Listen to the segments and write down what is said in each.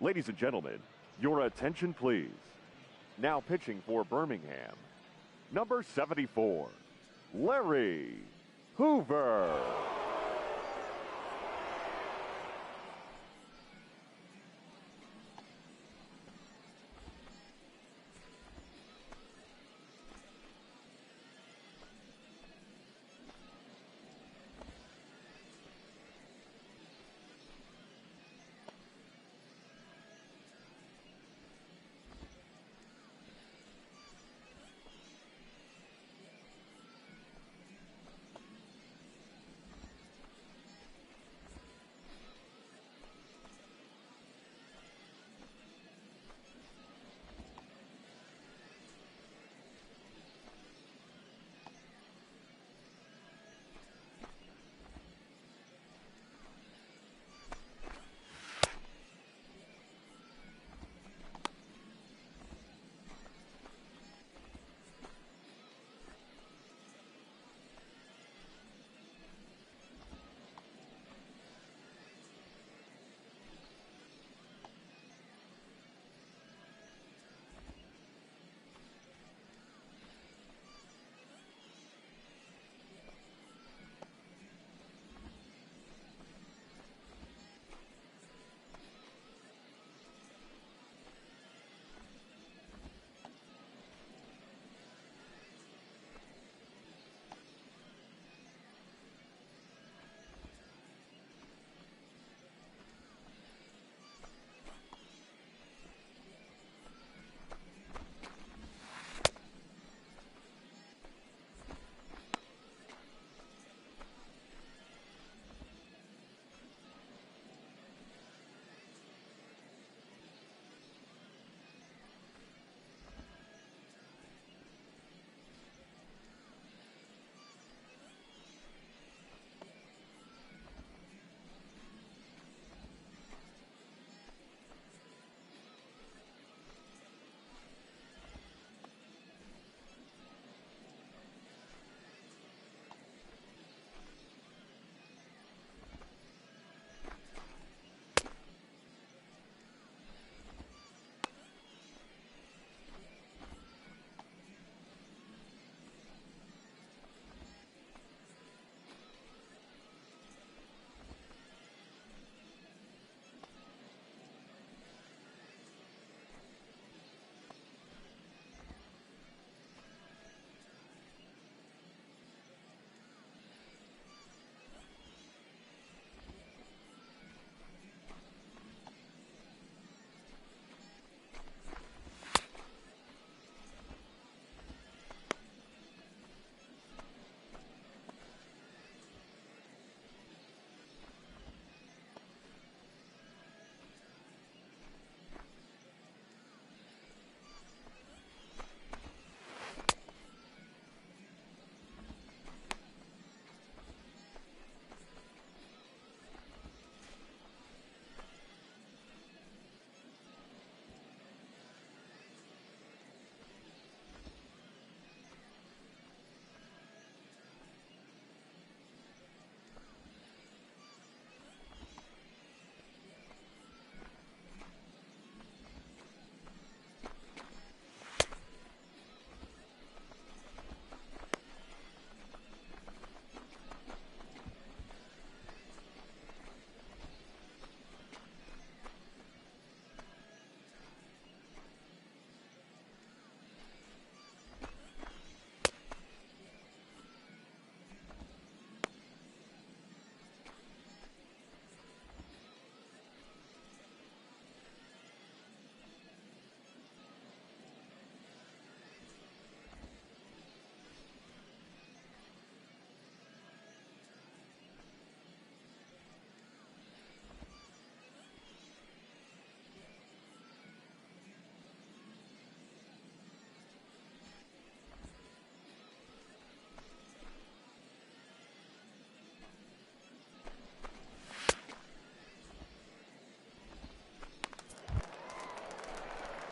Ladies and gentlemen, your attention please. Now pitching for Birmingham, number 74, Larry Hoover.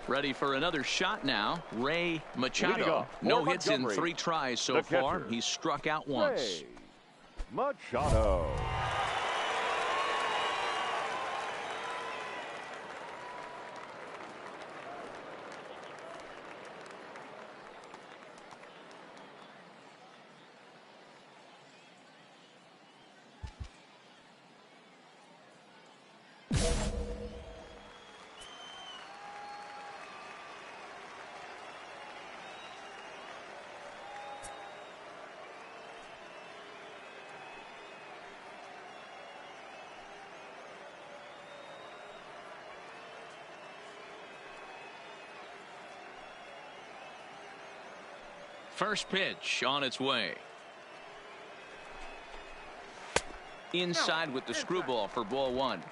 Ready for another shot now. Ray Machado. No hits in 3 tries so far. He's struck out once. Ray Machado. First pitch on its way. Inside with the screwball for ball one.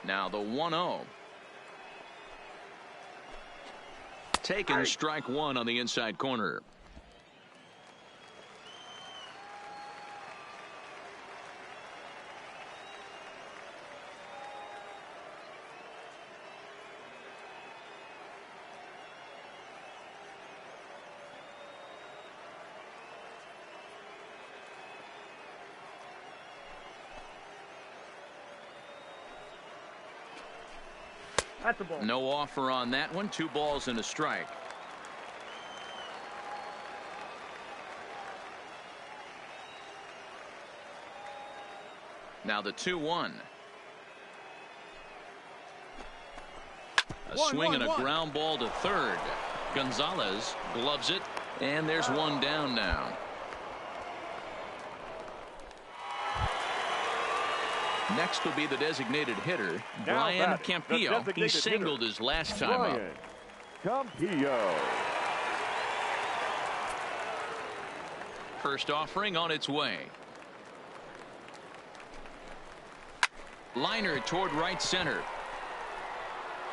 Now the 1-0. Taken strike one on the inside corner. That's a ball. No offer on that one. 2 balls and a strike. Now the 2-1. A swing and a ground ball to third. Gonzalez gloves it, and there's one down now. Next will be the designated hitter, Brian Campillo. He singled his last time up. Campillo. First offering on its way. Liner toward right center.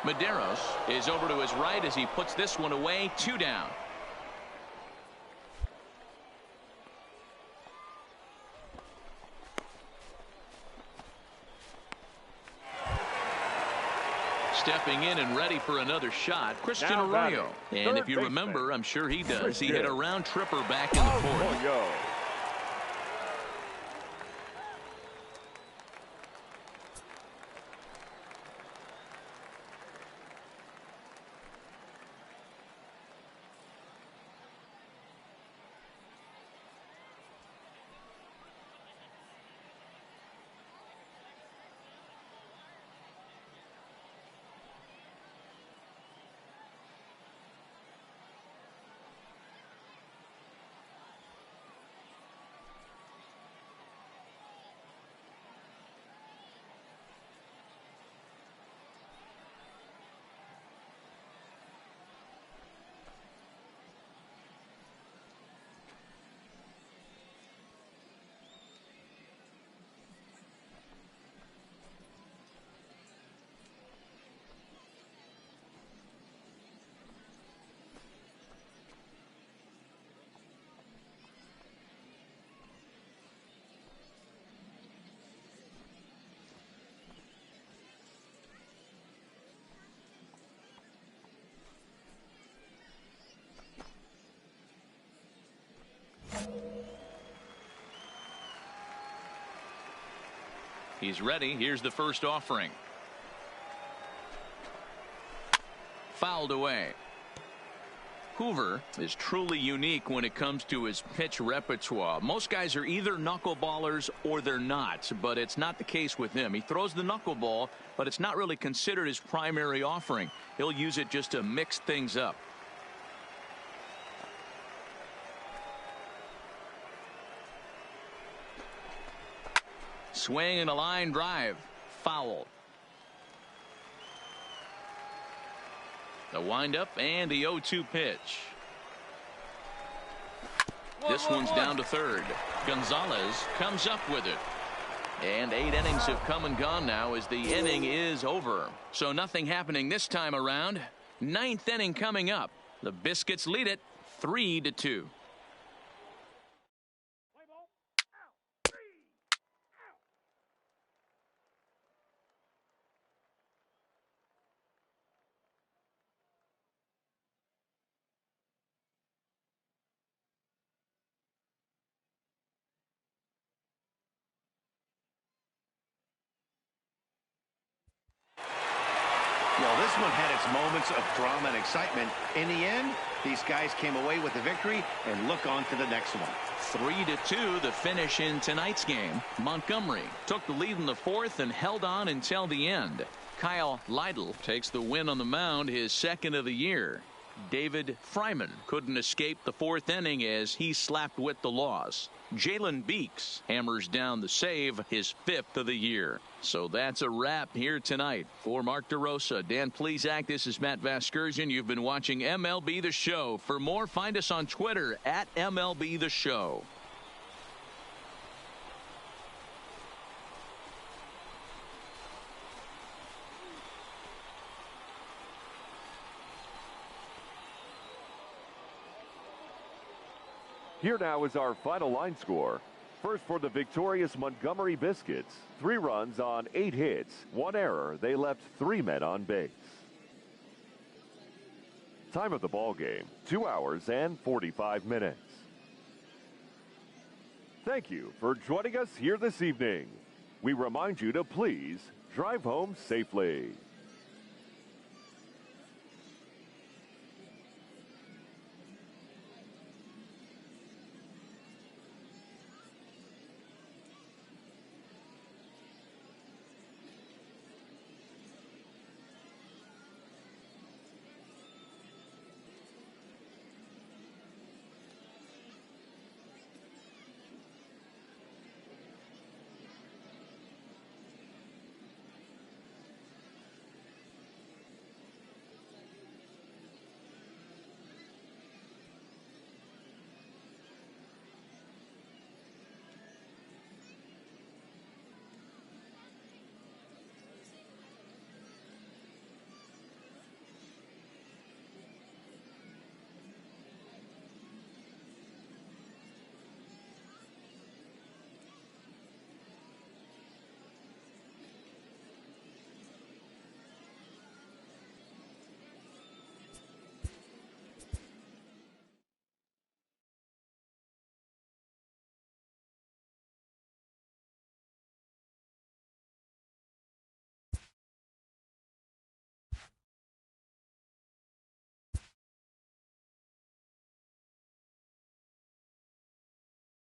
Medeiros is over to his right as he puts this one away. 2 down. Stepping in and ready for another shot, Christian Arroyo. And if you remember, I'm sure he does, he hit a round tripper back in the 4th. He's ready. Here's the first offering. Fouled away. Hoover is truly unique when it comes to his pitch repertoire. Most guys are either knuckleballers or they're not, but it's not the case with him. He throws the knuckleball, but it's not really considered his primary offering. He'll use it just to mix things up. Swing and a line drive. Foul. The windup and the 0-2 pitch. This one's down to third. Gonzalez comes up with it. And 8 innings have come and gone now as the inning is over. So nothing happening this time around. 9th inning coming up. The Biscuits lead it 3-2. Well, this one had its moments of drama and excitement. In the end, these guys came away with the victory and look on to the next one. 3-2 the finish in tonight's game. Montgomery took the lead in the fourth and held on until the end. Kyle Lytle takes the win on the mound, his second of the year. David Fryman couldn't escape the fourth inning as he slapped with the loss. Jalen Beeks hammers down the save, his fifth of the year. So that's a wrap here tonight. For Mark DeRosa, Dan Plesac, this is Matt Vasgersian. You've been watching MLB The Show. For more, find us on Twitter at MLB The Show. Here now is our final line score. First for the victorious Montgomery Biscuits. 3 runs on 8 hits, 1 error. They left 3 men on base. Time of the ball game, 2 hours and 45 minutes. Thank you for joining us here this evening. We remind you to please drive home safely.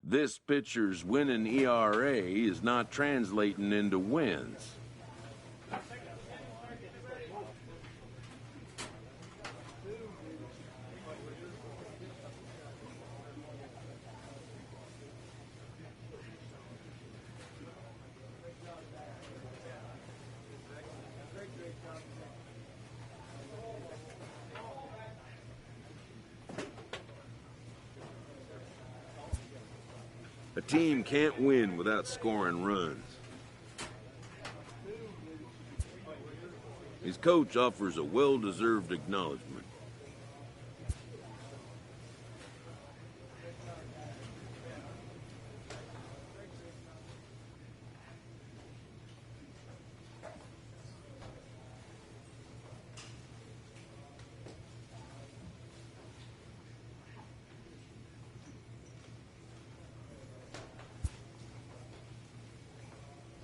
This pitcher's winning ERA is not translating into wins. A team can't win without scoring runs. His coach offers a well-deserved acknowledgement.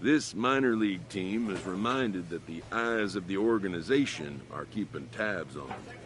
This minor league team is reminded that the eyes of the organization are keeping tabs on them.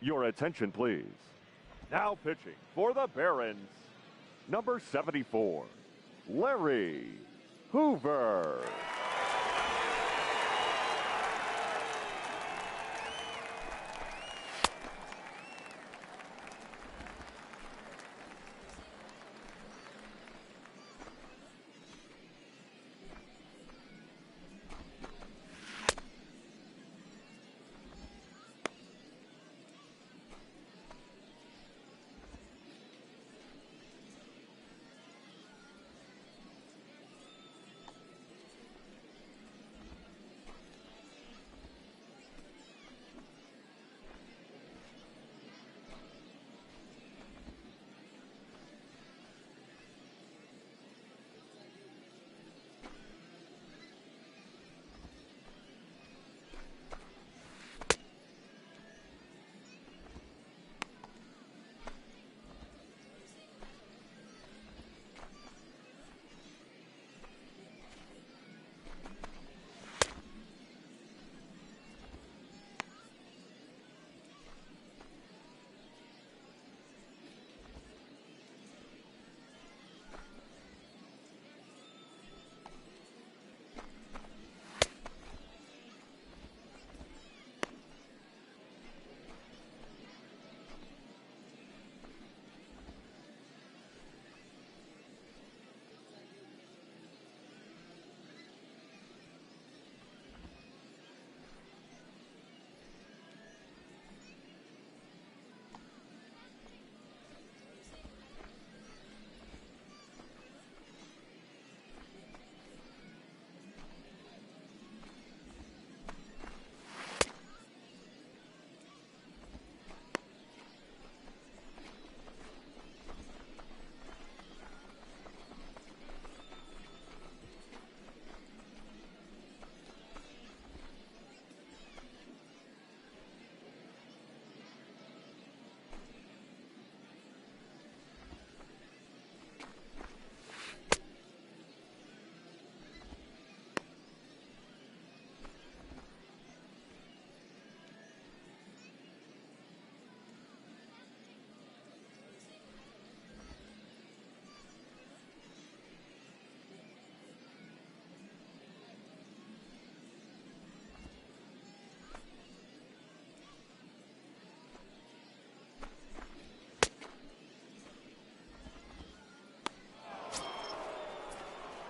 Your attention, please. Now pitching for the Barons, number 74, Larry Hoover.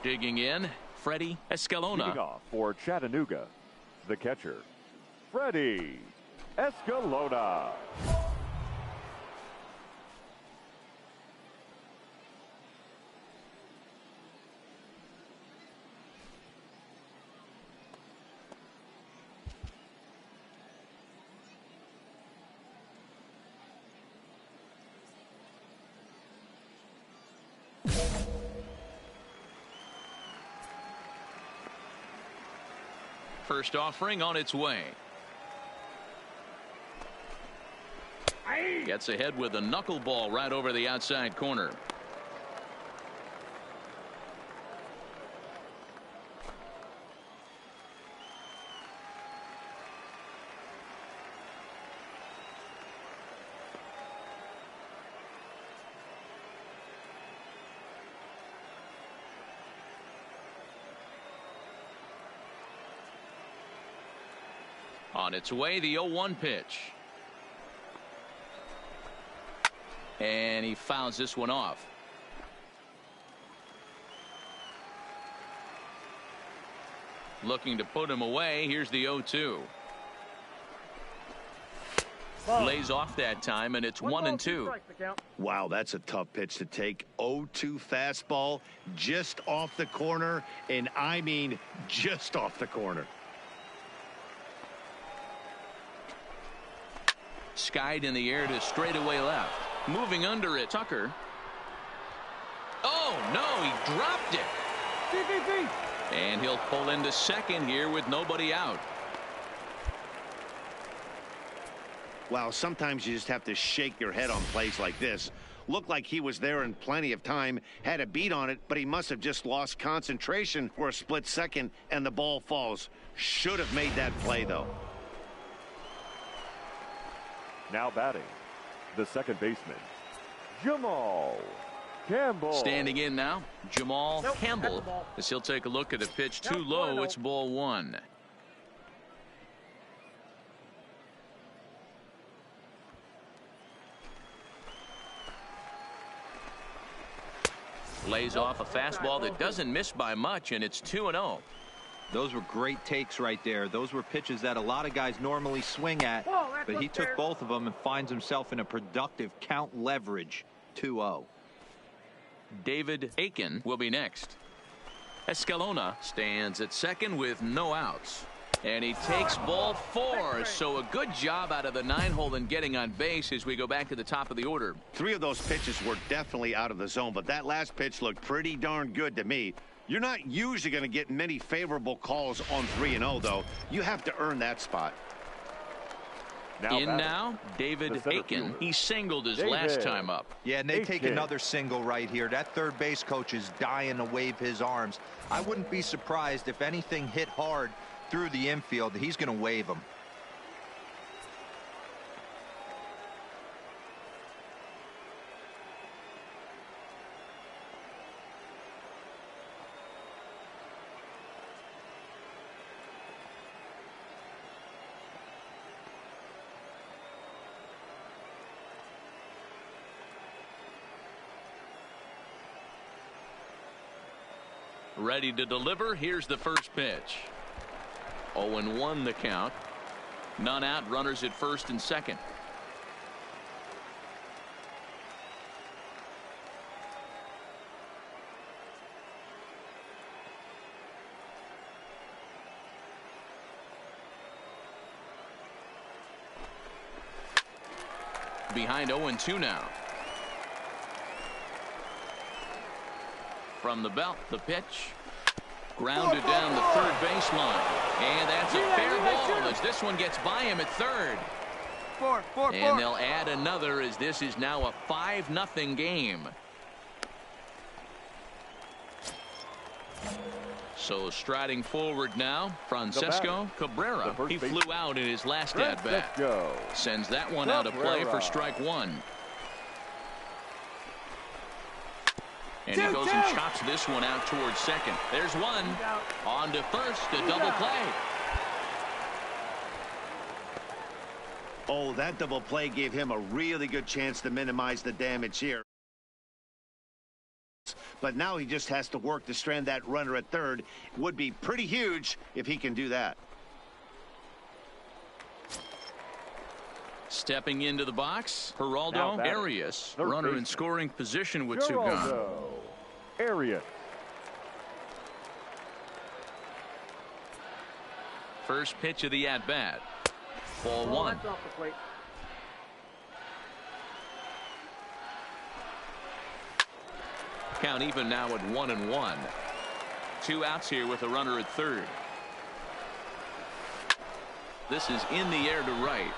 Digging in, Freddie Escalona. Leading off for Chattanooga, the catcher, Freddie Escalona. First offering on its way. Gets ahead with a knuckleball right over the outside corner. On its way, the 0-1 pitch. And he fouls this one off. Looking to put him away. Here's the 0-2. Lays off that time, and it's 1-2. Wow, that's a tough pitch to take. 0-2 fastball just off the corner, and I mean just off the corner. Skied in the air to straightaway left. Moving under it, Tucker. Oh, no, he dropped it. And he'll pull into second here with nobody out. Wow, sometimes you just have to shake your head on plays like this. Looked like he was there in plenty of time, had a beat on it, but he must have just lost concentration for a split second, and the ball falls. Should have made that play, though. Now batting, the second baseman, Jamal Campbell. Standing in now, Jamal Campbell, as he'll take a look at a pitch too low. It's ball one. Lays off a fastball that doesn't miss by much, and it's 2-0. Those were great takes right there. Those were pitches that a lot of guys normally swing at, but he took both of them and finds himself in a productive count leverage. 2-0. David Aiken will be next. Escalona stands at second with no outs. And he takes ball four. So a good job out of the 9-hole in getting on base as we go back to the top of the order. 3 of those pitches were definitely out of the zone, but that last pitch looked pretty darn good to me. You're not usually going to get many favorable calls on 3-0, though. You have to earn that spot. Now, David Aiken. He singled his last time up. Yeah, and they take another single right here. That third base coach is dying to wave his arms. I wouldn't be surprised if anything hit hard through the infield. He's going to wave them. Ready to deliver. Here's the first pitch. 0-1 the count. None out. Runners at first and second. Behind 0-2 now. From the belt, the pitch. Grounded down the third baseline. And that's a fair ball as this one gets by him at third. And they'll add another as this is now a 5-0 game. So striding forward now, Francesco Cabrera. He flew out in his last at-bat. Sends that one out of play for strike one. And he goes and chops this one out towards second. There's one. On to first, a double play. Oh, that double play gave him a really good chance to minimize the damage here. But now he just has to work to strand that runner at third. It would be pretty huge if he can do that. Stepping into the box, Geraldo Arias, runner in scoring position with 2 gone. Arias. First pitch of the at-bat. Ball one. Count even now at 1-1. 2 outs here with a runner at third. This is in the air to right.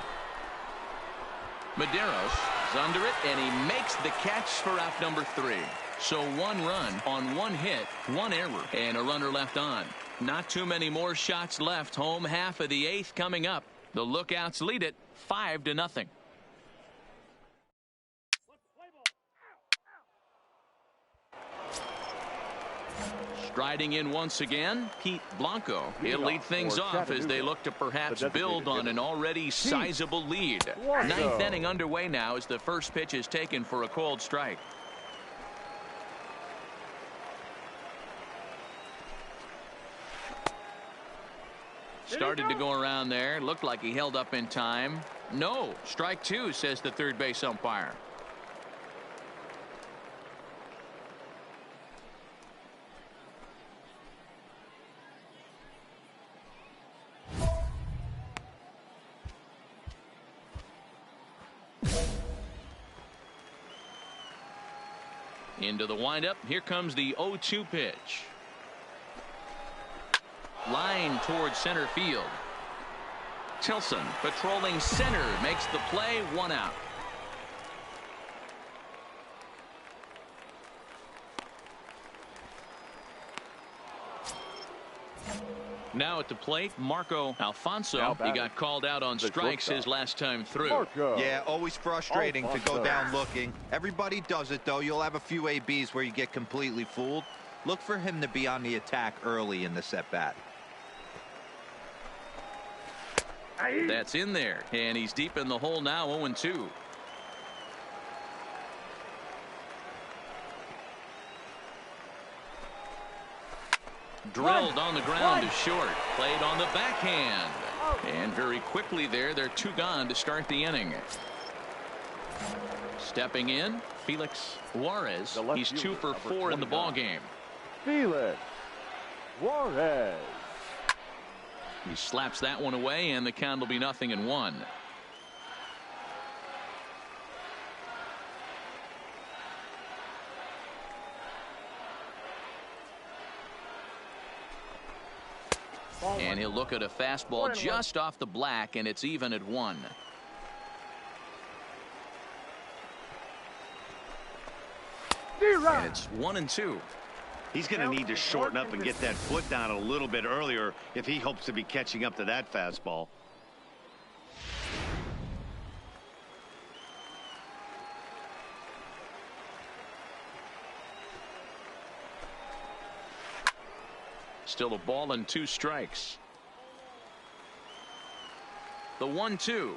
Medeiros is under it, and he makes the catch for out number 3. So 1 run on 1 hit, 1 error, and a runner left on. Not too many more shots left. Home half of the 8th coming up. The Lookouts lead it 5-0. Striding in once again, Pete Blanco. He'll lead things off as they look to perhaps build on an already sizable lead. 9th inning underway now as the first pitch is taken for a called strike. Started to go around there. Looked like he held up in time. No, strike 2, says the third base umpire. Into the windup. Here comes the 0-2 pitch. Line towards center field. Tilson patrolling center makes the play. 1 out. Now at the plate, Marco Alfonso. He got called out on strikes his last time through. Yeah, always frustrating to go down looking. Everybody does it, though. You'll have a few ABs where you get completely fooled. Look for him to be on the attack early in the at-bat. That's in there, and he's deep in the hole now, 0-2. Drilled on the ground to short. Played on the backhand. And very quickly there, they're 2 gone to start the inning. Stepping in, Felix Juarez. He's 2 for 4 in the ballgame. Felix Juarez. He slaps that one away, and the count will be 0-1. And he'll look at a fastball just off the black, and it's even at 1. And it's 1-2. He's going to need to shorten up and get that foot down a little bit earlier if he hopes to be catching up to that fastball. Still a ball and 2 strikes. The 1-2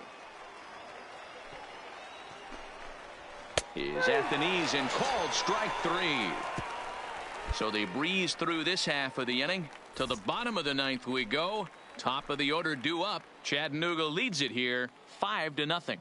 is at the knees and called strike 3. So they breeze through this half of the inning. To the bottom of the 9th we go. Top of the order due up. Chattanooga leads it here 5-0.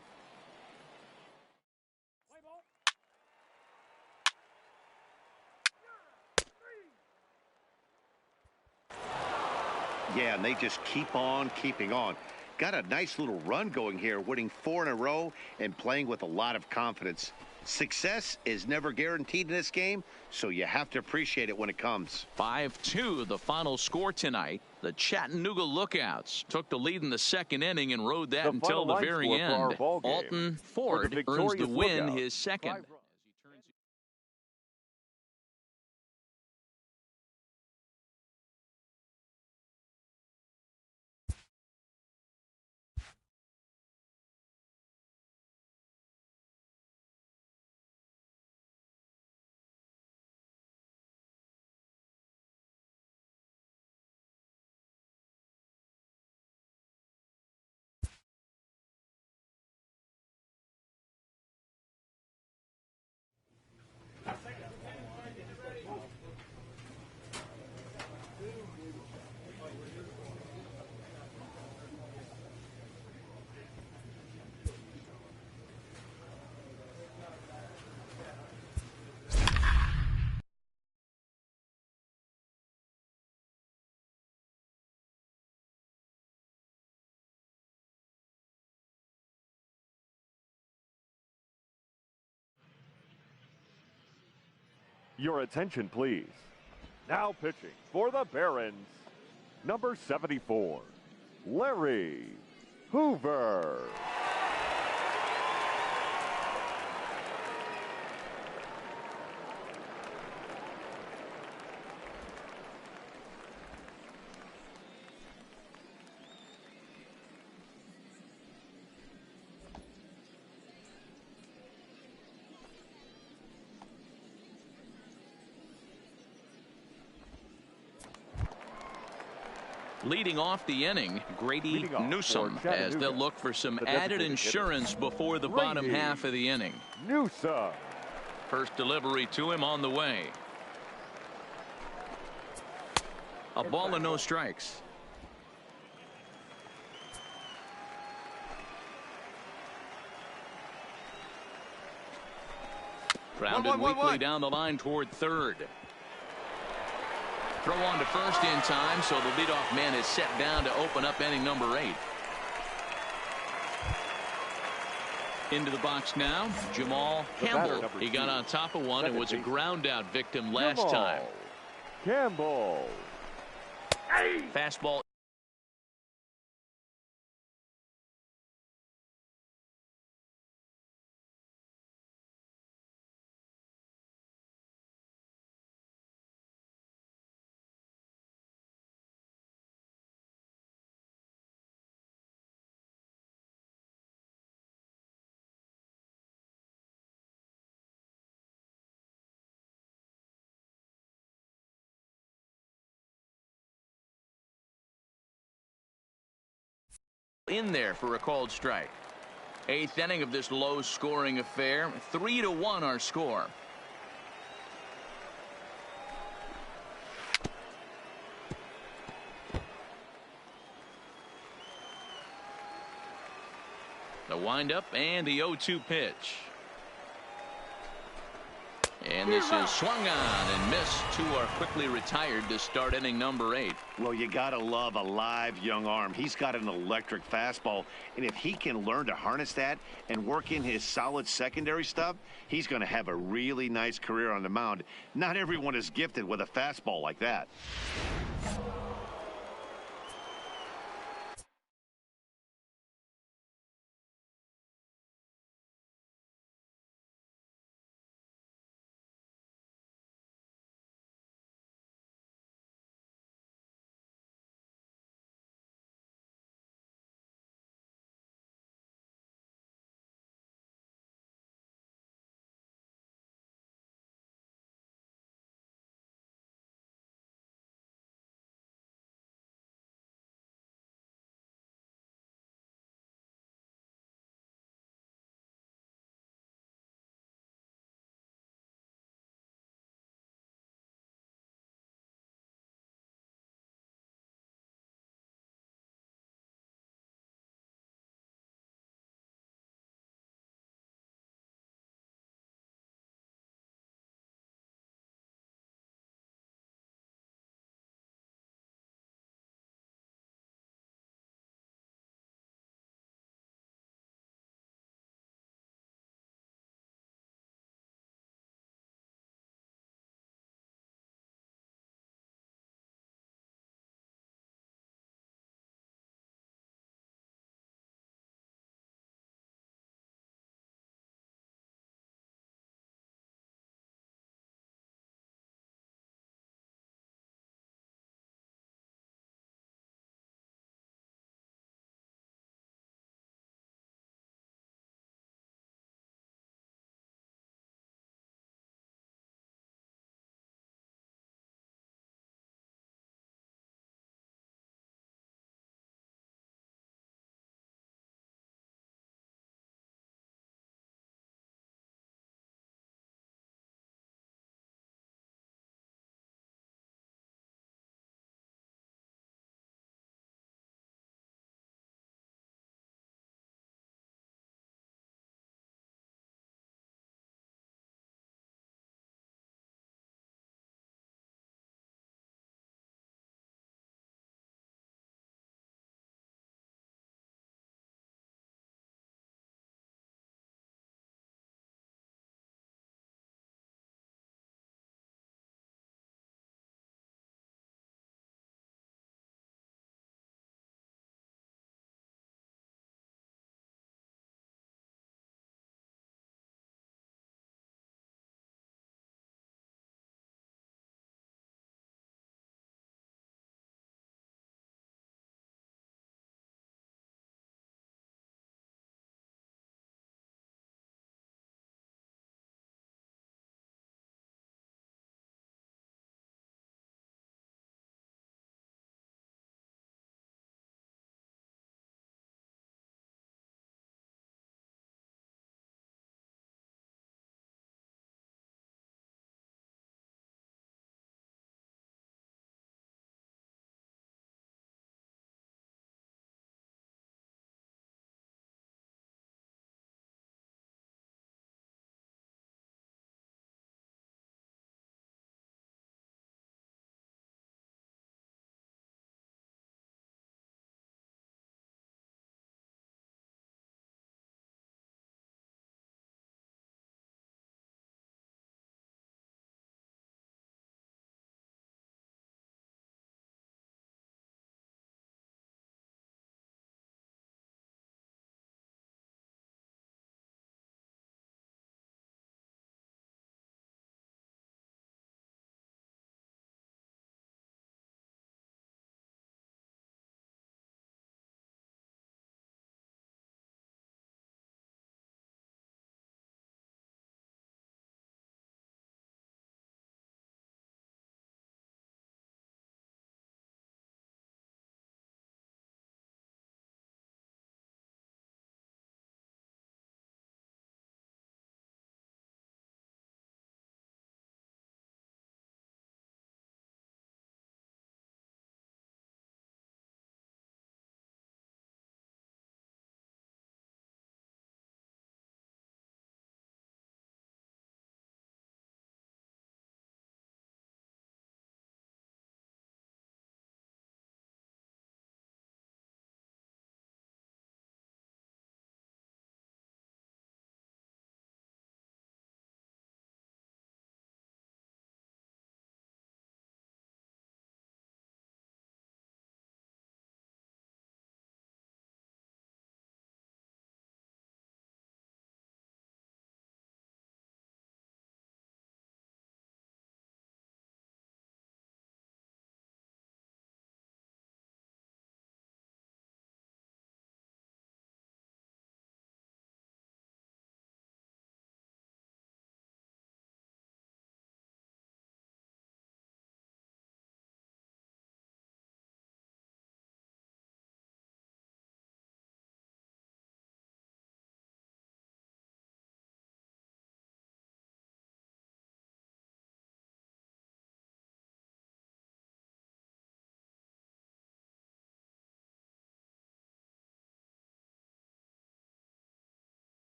Yeah, and they just keep on keeping on. Got a nice little run going here, winning 4 in a row and playing with a lot of confidence. Success is never guaranteed in this game, so you have to appreciate it when it comes. 5-2 the final score tonight. The Chattanooga Lookouts took the lead in the 2nd inning and rode that until the very end. Alton Ford earns the win, his 2nd. Your attention, please. Now pitching for the Barons, number 74, Larry Hoover. Leading off the inning, Grady Newsome, as they'll look for some added insurance before the bottom half of the inning. Newsome. First delivery to him on the way. A ball and no strikes. Grounded weakly down the line toward third. Throw on to first in time, so the leadoff man is set down to open up inning number 8. Into the box now, Jamal Campbell. He got on top of one and was a ground out victim last time. Campbell. Fastball in there for a called strike. 8th inning of this low-scoring affair. 3-1 our score. The windup and the 0-2 pitch. And this is swung on and missed. Two are quickly retired to start inning number 8. Well, you got to love a live young arm. He's got an electric fastball, and if he can learn to harness that and work in his solid secondary stuff, he's going to have a really nice career on the mound. Not everyone is gifted with a fastball like that.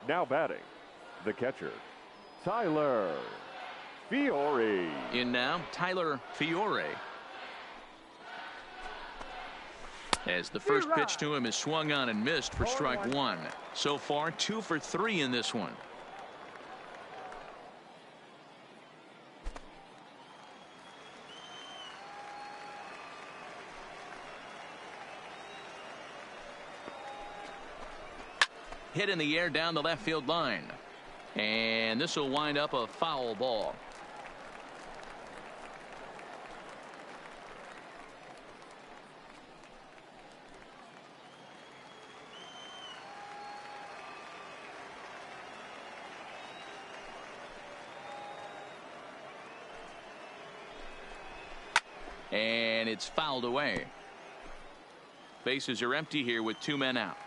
Now batting, the catcher, Tyler Fiore. In now, Tyler Fiore. As the first pitch to him is swung on and missed for strike one. So far, 2 for 3 in this one. Hit in the air down the left field line. And this will wind up a foul ball. And it's fouled away. Bases are empty here with 2 men out.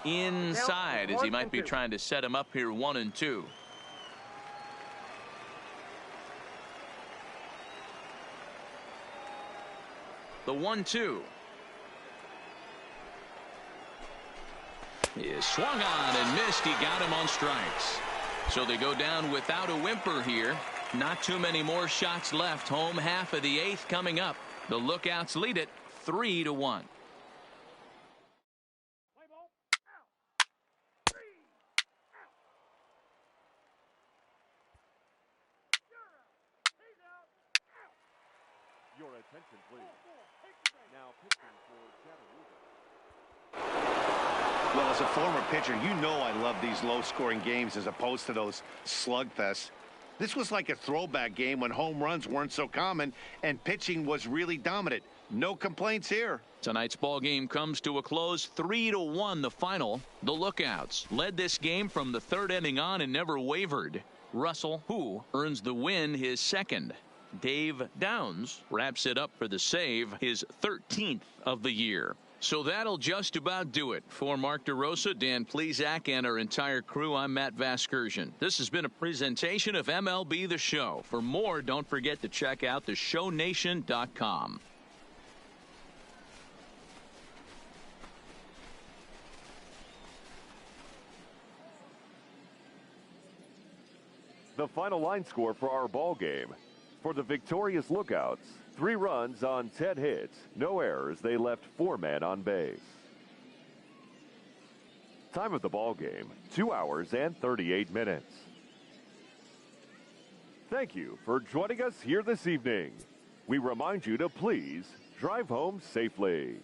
Inside, as he might be trying to set him up here 1-2. The 1-2 is swung on and missed. He got him on strikes. So they go down without a whimper here. Not too many more shots left. Home half of the 8th coming up. The Lookouts lead it 3-1. Your attention, please. Now pitching for Chattanooga. Well, as a former pitcher, you know I love these low-scoring games as opposed to those slugfests. This was like a throwback game when home runs weren't so common and pitching was really dominant. No complaints here. Tonight's ball game comes to a close, 3-1 the final. The Lookouts led this game from the 3rd inning on and never wavered. Russell, who earns the win, his 2nd. Dave Downs wraps it up for the save, his 13th of the year. So that'll just about do it. For Mark DeRosa, Dan Plesac, and our entire crew, I'm Matt Vasgersian. This has been a presentation of MLB The Show. For more, don't forget to check out theshownation.com. The final line score for our ball game. For the victorious Lookouts, 3 runs on 10 hits, no errors. They left 4 men on base. Time of the ball game, 2 hours and 38 minutes. Thank you for joining us here this evening. We remind you to please drive home safely.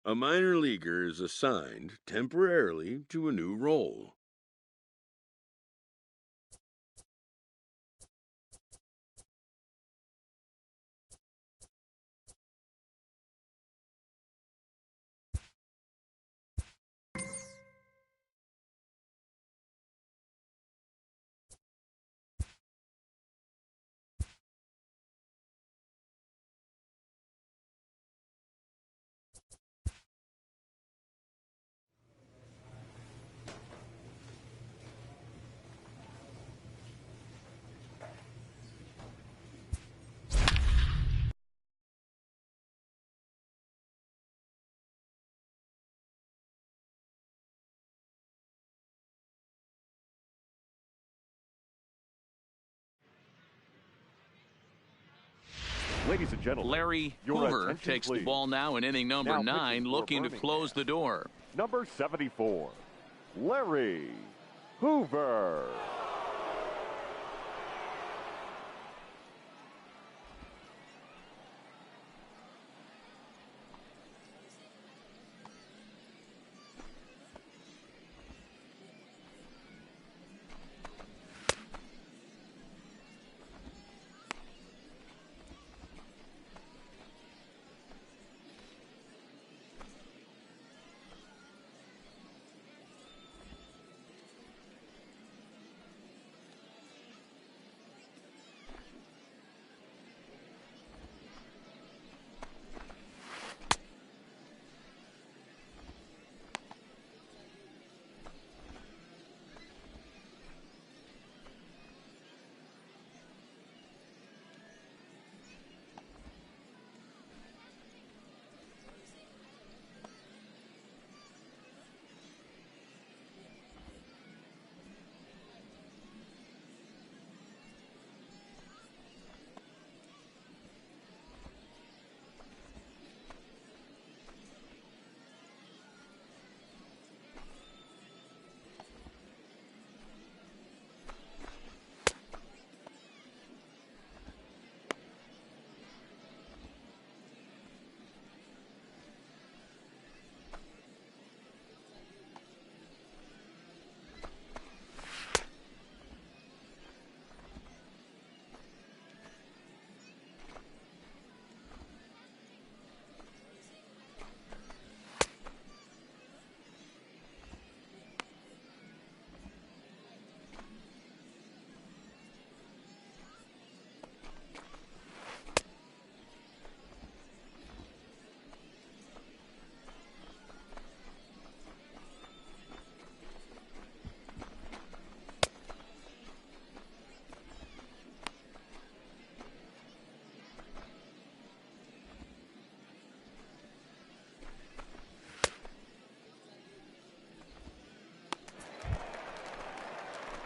A minor leaguer is assigned temporarily to a new role. Ladies and gentlemen, Larry your Hoover attention, takes please. the ball now in inning number Now 9, pitching for looking to Birmingham. close the door. Number 74, Larry Hoover.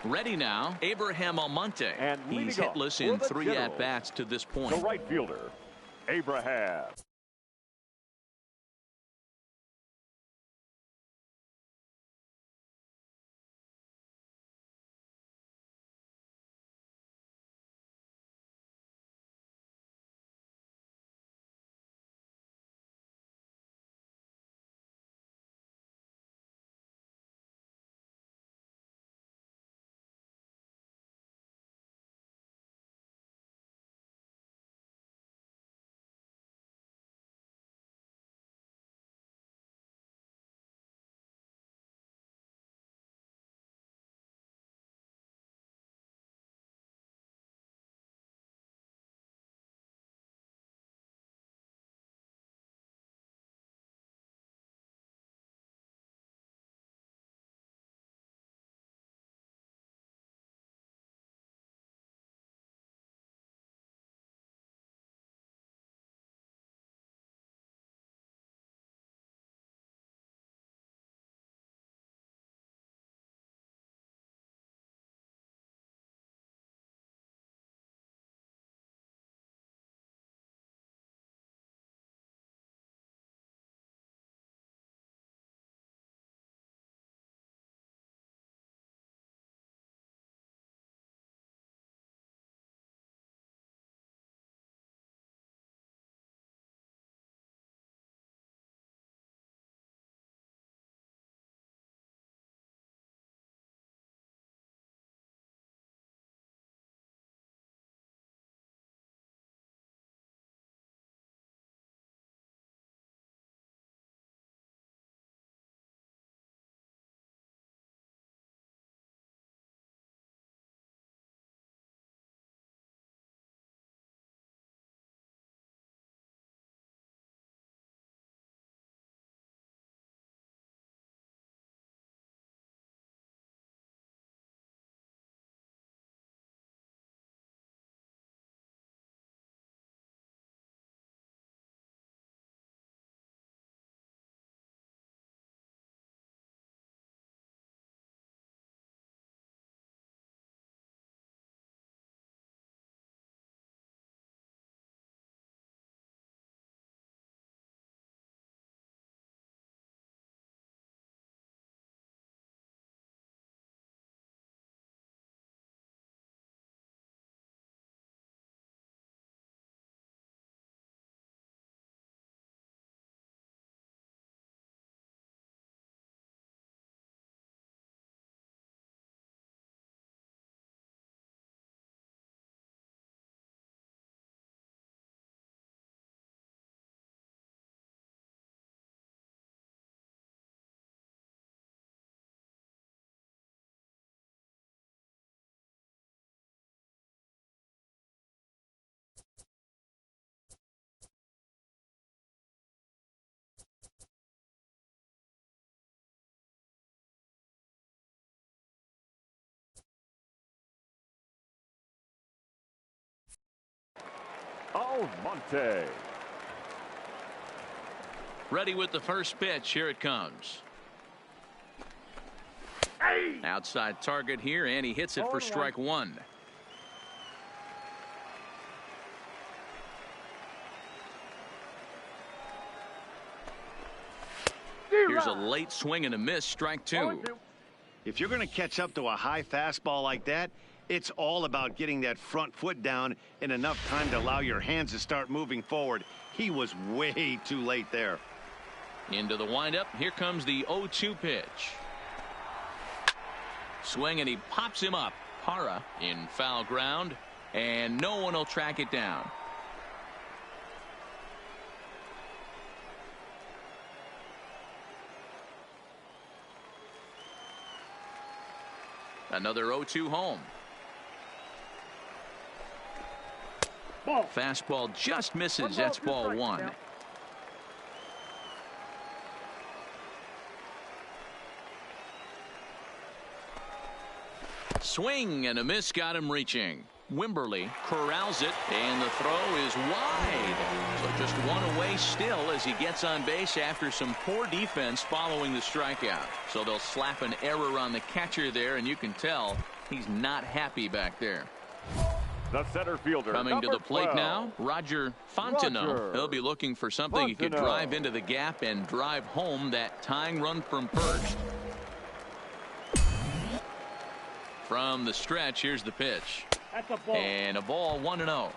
Ready now, Abraham Almonte. And He's leading off hitless for in the 3 Generals, at-bats to this point. the right fielder, Abraham. Almonte. Ready with the first pitch. Here it comes. Outside target here, and he hits it for strike one. Here's a late swing and a miss, strike two. If you're going to catch up to a high fastball like that, it's all about getting that front foot down in enough time to allow your hands to start moving forward. He was way too late there. Into the windup. Here comes the 0-2 pitch. Swing, and he pops him up. Hara in foul ground, and no one will track it down. Another 0-2 home. Ball. Fastball just misses. That's ball one. Swing and a miss, got him reaching. Wimberly corrals it, and the throw is wide. So just one away still as he gets on base after some poor defense following the strikeout. So they'll slap an error on the catcher there, and you can tell he's not happy back there. The center fielder coming to the plate 12. now, Roger Fontenot. He'll be looking for something he could drive into the gap and drive home that tying run from first. From the stretch, here's the pitch. That's a ball. And a ball, 1-0.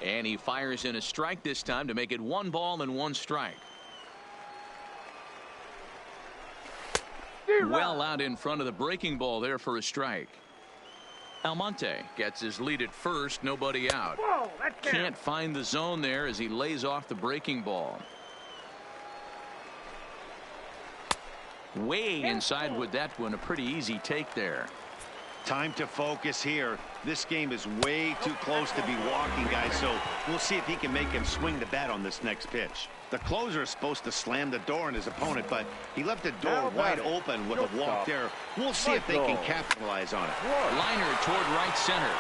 And he fires in a strike this time to make it 1 ball and 1 strike. Well out in front of the breaking ball there for a strike. Almonte gets his lead at first, nobody out. Whoa, can't find the zone there as he lays off the breaking ball. Way inside with that one, a pretty easy take there. Time to focus here. This game is way too close to be walking, guys, so we'll see if he can make him swing the bat on this next pitch. The closer is supposed to slam the door on his opponent, but he left the door wide open with a walk there. We'll see if they can capitalize on it. Liner toward right center.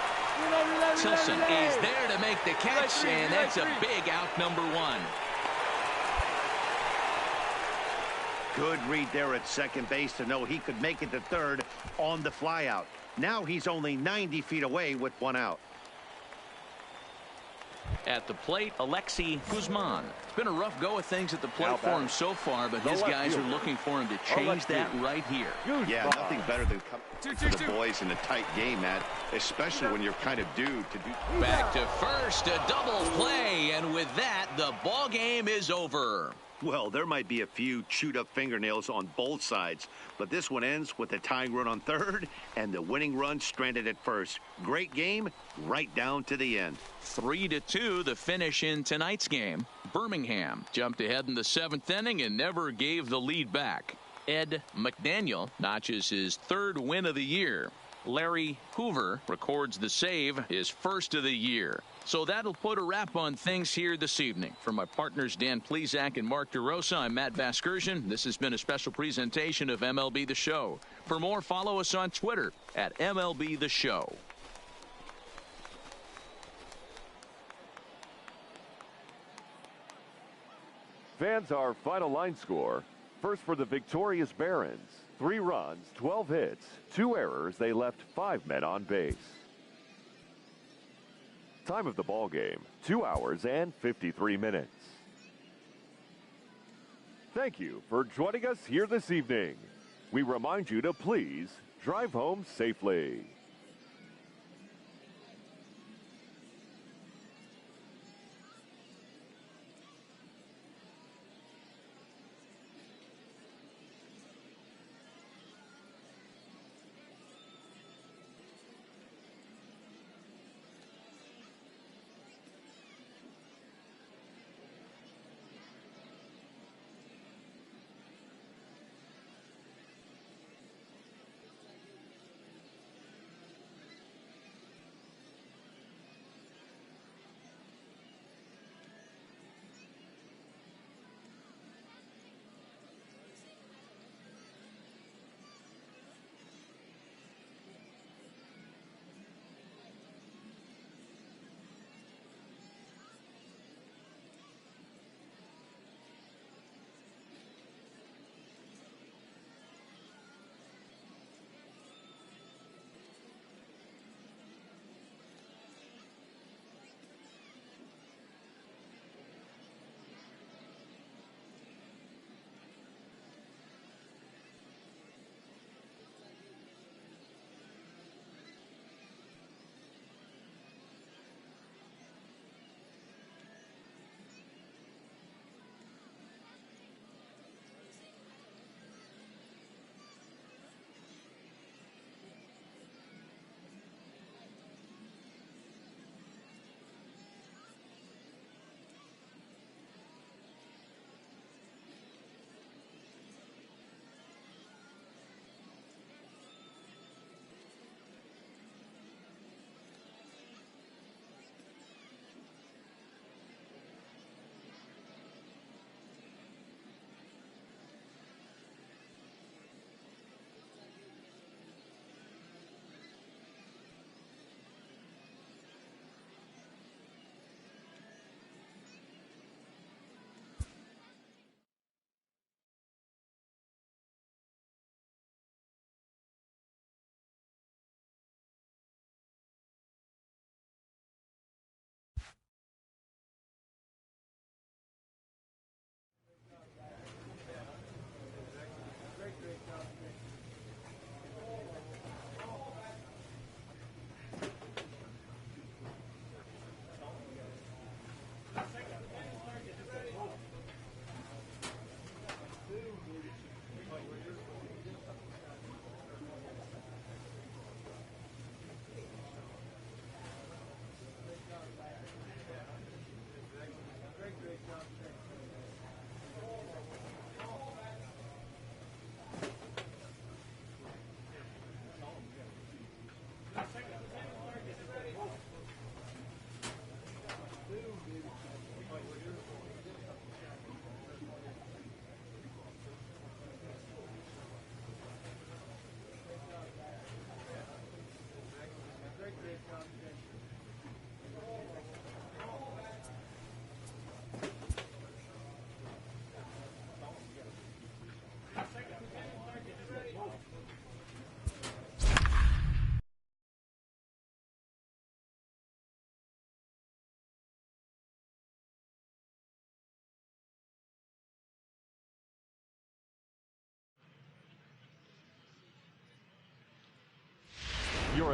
Tilson is there to make the catch, and that's a big out, number 1. Good read there at second base to know he could make it to third on the flyout. Now he's only 90 feet away with 1 out. At the plate, Alexi Guzman. It's been a rough go of things at the plate for him so far, but his guys are looking for him to change that right here. Yeah, nothing better than coming to the boys in a tight game, Matt, especially when you're kind of due to do. Back to first, a double play, and with that, the ball game is over. Well, there might be a few chewed up fingernails on both sides, but this one ends with a tying run on third and the winning run stranded at first. Great game right down to the end. 3-2 the finish in tonight's game. Birmingham jumped ahead in the 7th inning and never gave the lead back. Ed McDaniel notches his 3rd win of the year. Larry Hoover records the save, his 1st of the year. So that'll put a wrap on things here this evening. For my partners Dan Plesac and Mark DeRosa, I'm Matt Vasgersian. This has been a special presentation of MLB The Show. For more, follow us on Twitter at MLB The Show. Fans, our final line score. First for the victorious Barons. 3 runs, 12 hits, 2 errors. They left 5 men on base. Time of the ball game, 2 hours and 53 minutes. Thank you for joining us here this evening. We remind you to please drive home safely.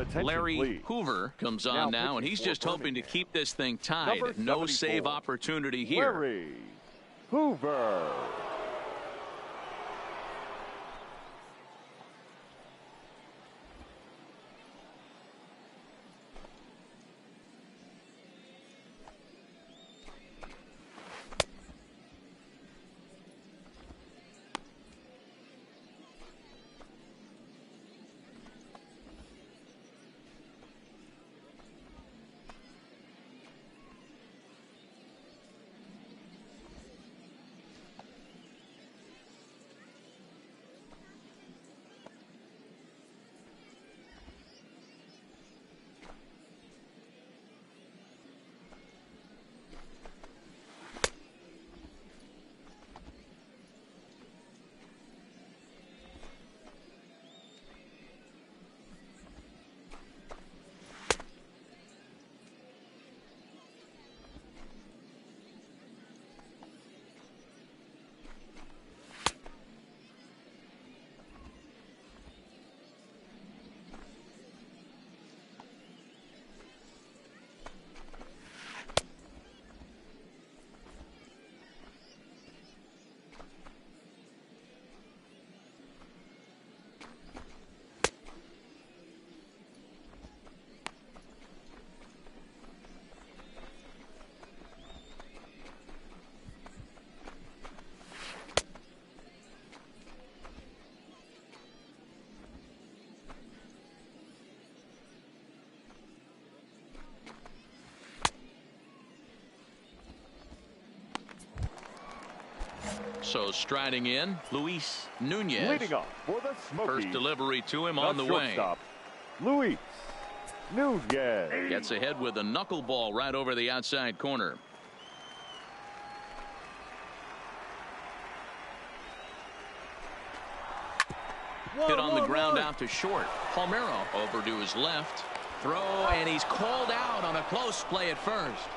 attention, Larry please. Hoover comes on now, and he's just hoping to keep this thing tied. Number No 74, save opportunity here. Larry Hoover. So striding in, Luis Nunez. Leading off for the Smokies. First delivery to him on the way. Shortstop, Luis Nunez. Gets ahead with a knuckleball right over the outside corner. Hit on the ground out to short. Palmeiro over to his left. Throw, and he's called out on a close play at first.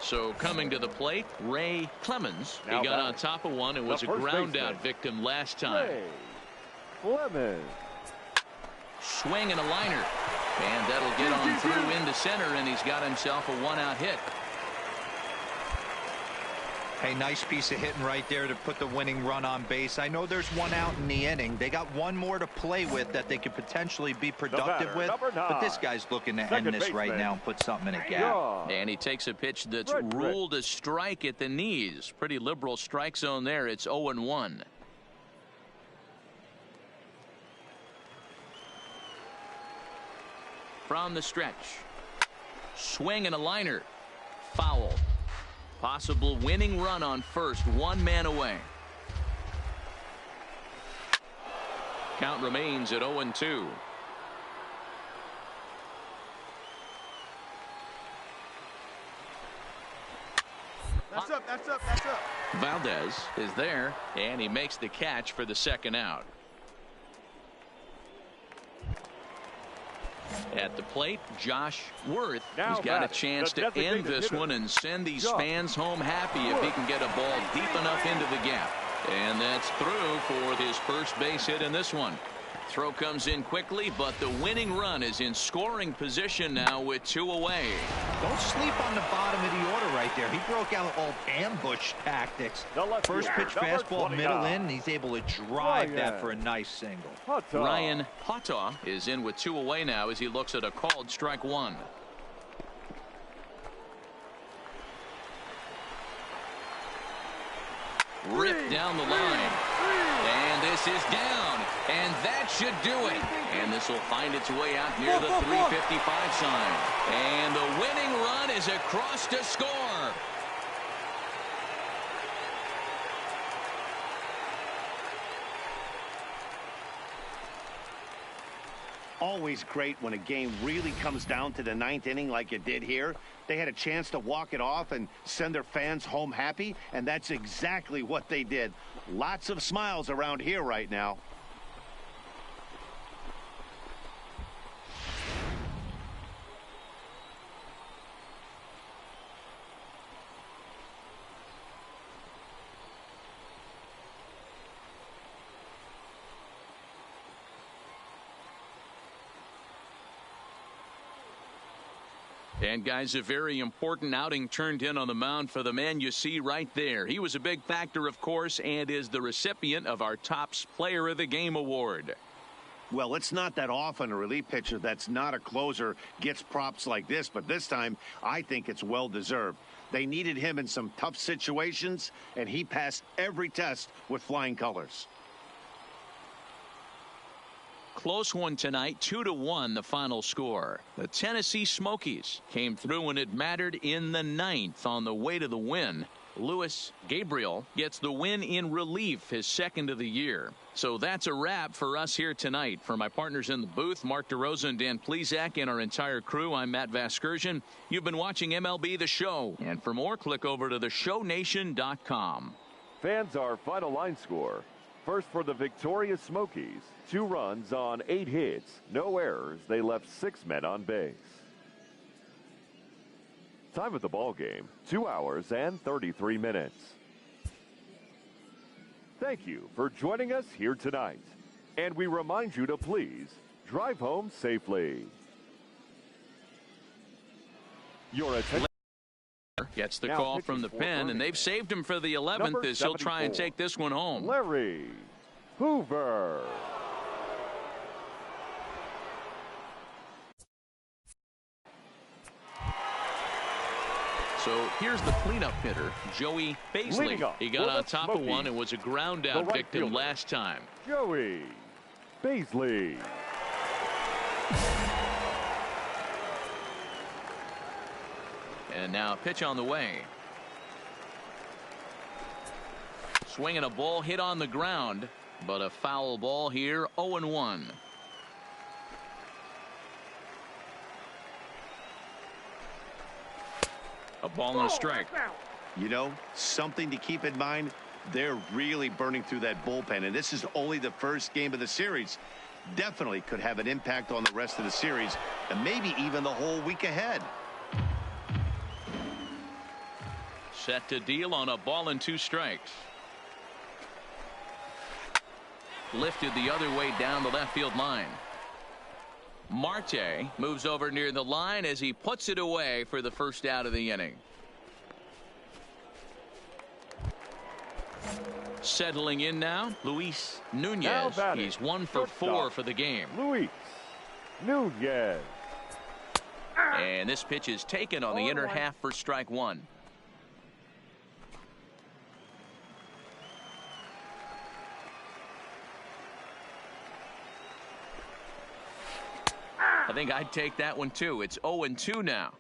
So coming to the plate, Ray Clemens. He got on top of one and was a ground out victim last time. Ray Clemens. Swing and a liner. And that'll get on through into center, and he's got himself a one-out hit. Hey, nice piece of hitting right there to put the winning run on base. I know there's one out in the inning. They got one more to play with that they could potentially be productive with. But this guy's looking to end this right now and put something in a gap. And he takes a pitch that's ruled a strike at the knees. Pretty liberal strike zone there. It's 0-1. From the stretch. Swing and a liner. Foul. Possible winning run on first, one man away. Count remains at 0-2. That's up, that's up, that's up. Valdez is there, and he makes the catch for the second out. At the plate, Josh Worth has got a chance to end this one and send these fans home happy if he can get a ball deep enough into the gap. And that's through for his first base hit in this one. Throw comes in quickly, but the winning run is in scoring position now with 2 away. Don't sleep on the bottom of the order right there. He broke out old ambush tactics. First pitch fastball, middle in, and he's able to drive that for a nice single. Ryan Hata is in with 2 away now as he looks at a called strike one. Ripped down the line. And this is down. And that should do it. And this will find its way out near the 355 sign. And the winning run is across to score. Always great when a game really comes down to the 9th inning like it did here. They had a chance to walk it off and send their fans home happy, and that's exactly what they did. Lots of smiles around here right now. And guys, a very important outing turned in on the mound for the man you see right there. He was a big factor, of course, and is the recipient of our Topps Player of the Game award. Well, it's not that often a relief pitcher that's not a closer gets props like this, but this time I think it's well deserved. They needed him in some tough situations, and he passed every test with flying colors. Close one tonight, 2-1 the final score. The Tennessee Smokies came through when it mattered in the 9th on the way to the win. Luis Gabriel gets the win in relief, his second of the year. So that's a wrap for us here tonight. For my partners in the booth, Mark DeRosa and Dan Plesac, and our entire crew, I'm Matt Vasgersian. You've been watching MLB The Show. And for more, click over to theshownation.com. Fans, our final line score. First for the victorious Smokies, 2 runs on 8 hits, no errors. They left 6 men on base. Time of the ball game, 2 hours and 33 minutes. Thank you for joining us here tonight. And we remind you to please drive home safely. Your attention. Gets the call from the pen, and they've saved him for the 11th as he'll try and take this one home. Larry Hoover. So here's the cleanup hitter, Joey Baisley. He got on top of one and was a ground out victim last time. Joey Baisley. And now a pitch on the way. Swinging a ball hit on the ground, but a foul ball here, 0-1. A ball and a strike. You know, something to keep in mind, they're really burning through that bullpen, and this is only the first game of the series. Definitely could have an impact on the rest of the series, and maybe even the whole week ahead. Set to deal on a ball and 2 strikes. Lifted the other way down the left field line. Marte moves over near the line as he puts it away for the first out of the inning. Settling in now, Luis Nunez. He's 1 for 4 for the game. Luis Nunez. And this pitch is taken on the inner half for strike 1. I think I'd take that one too. It's 0-2 now.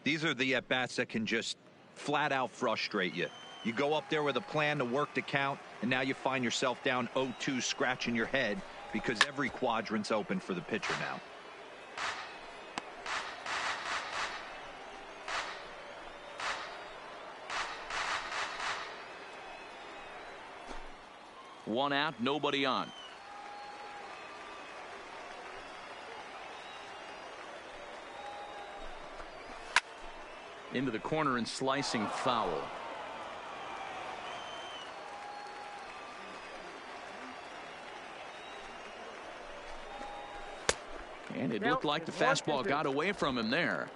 These are the at-bats that can just flat out frustrate you. You go up there with a plan to work the count, and now you find yourself down 0-2 scratching your head because every quadrant's open for the pitcher now. One out, nobody on. Into the corner and slicing foul. And it looked like the fastball got away from him there.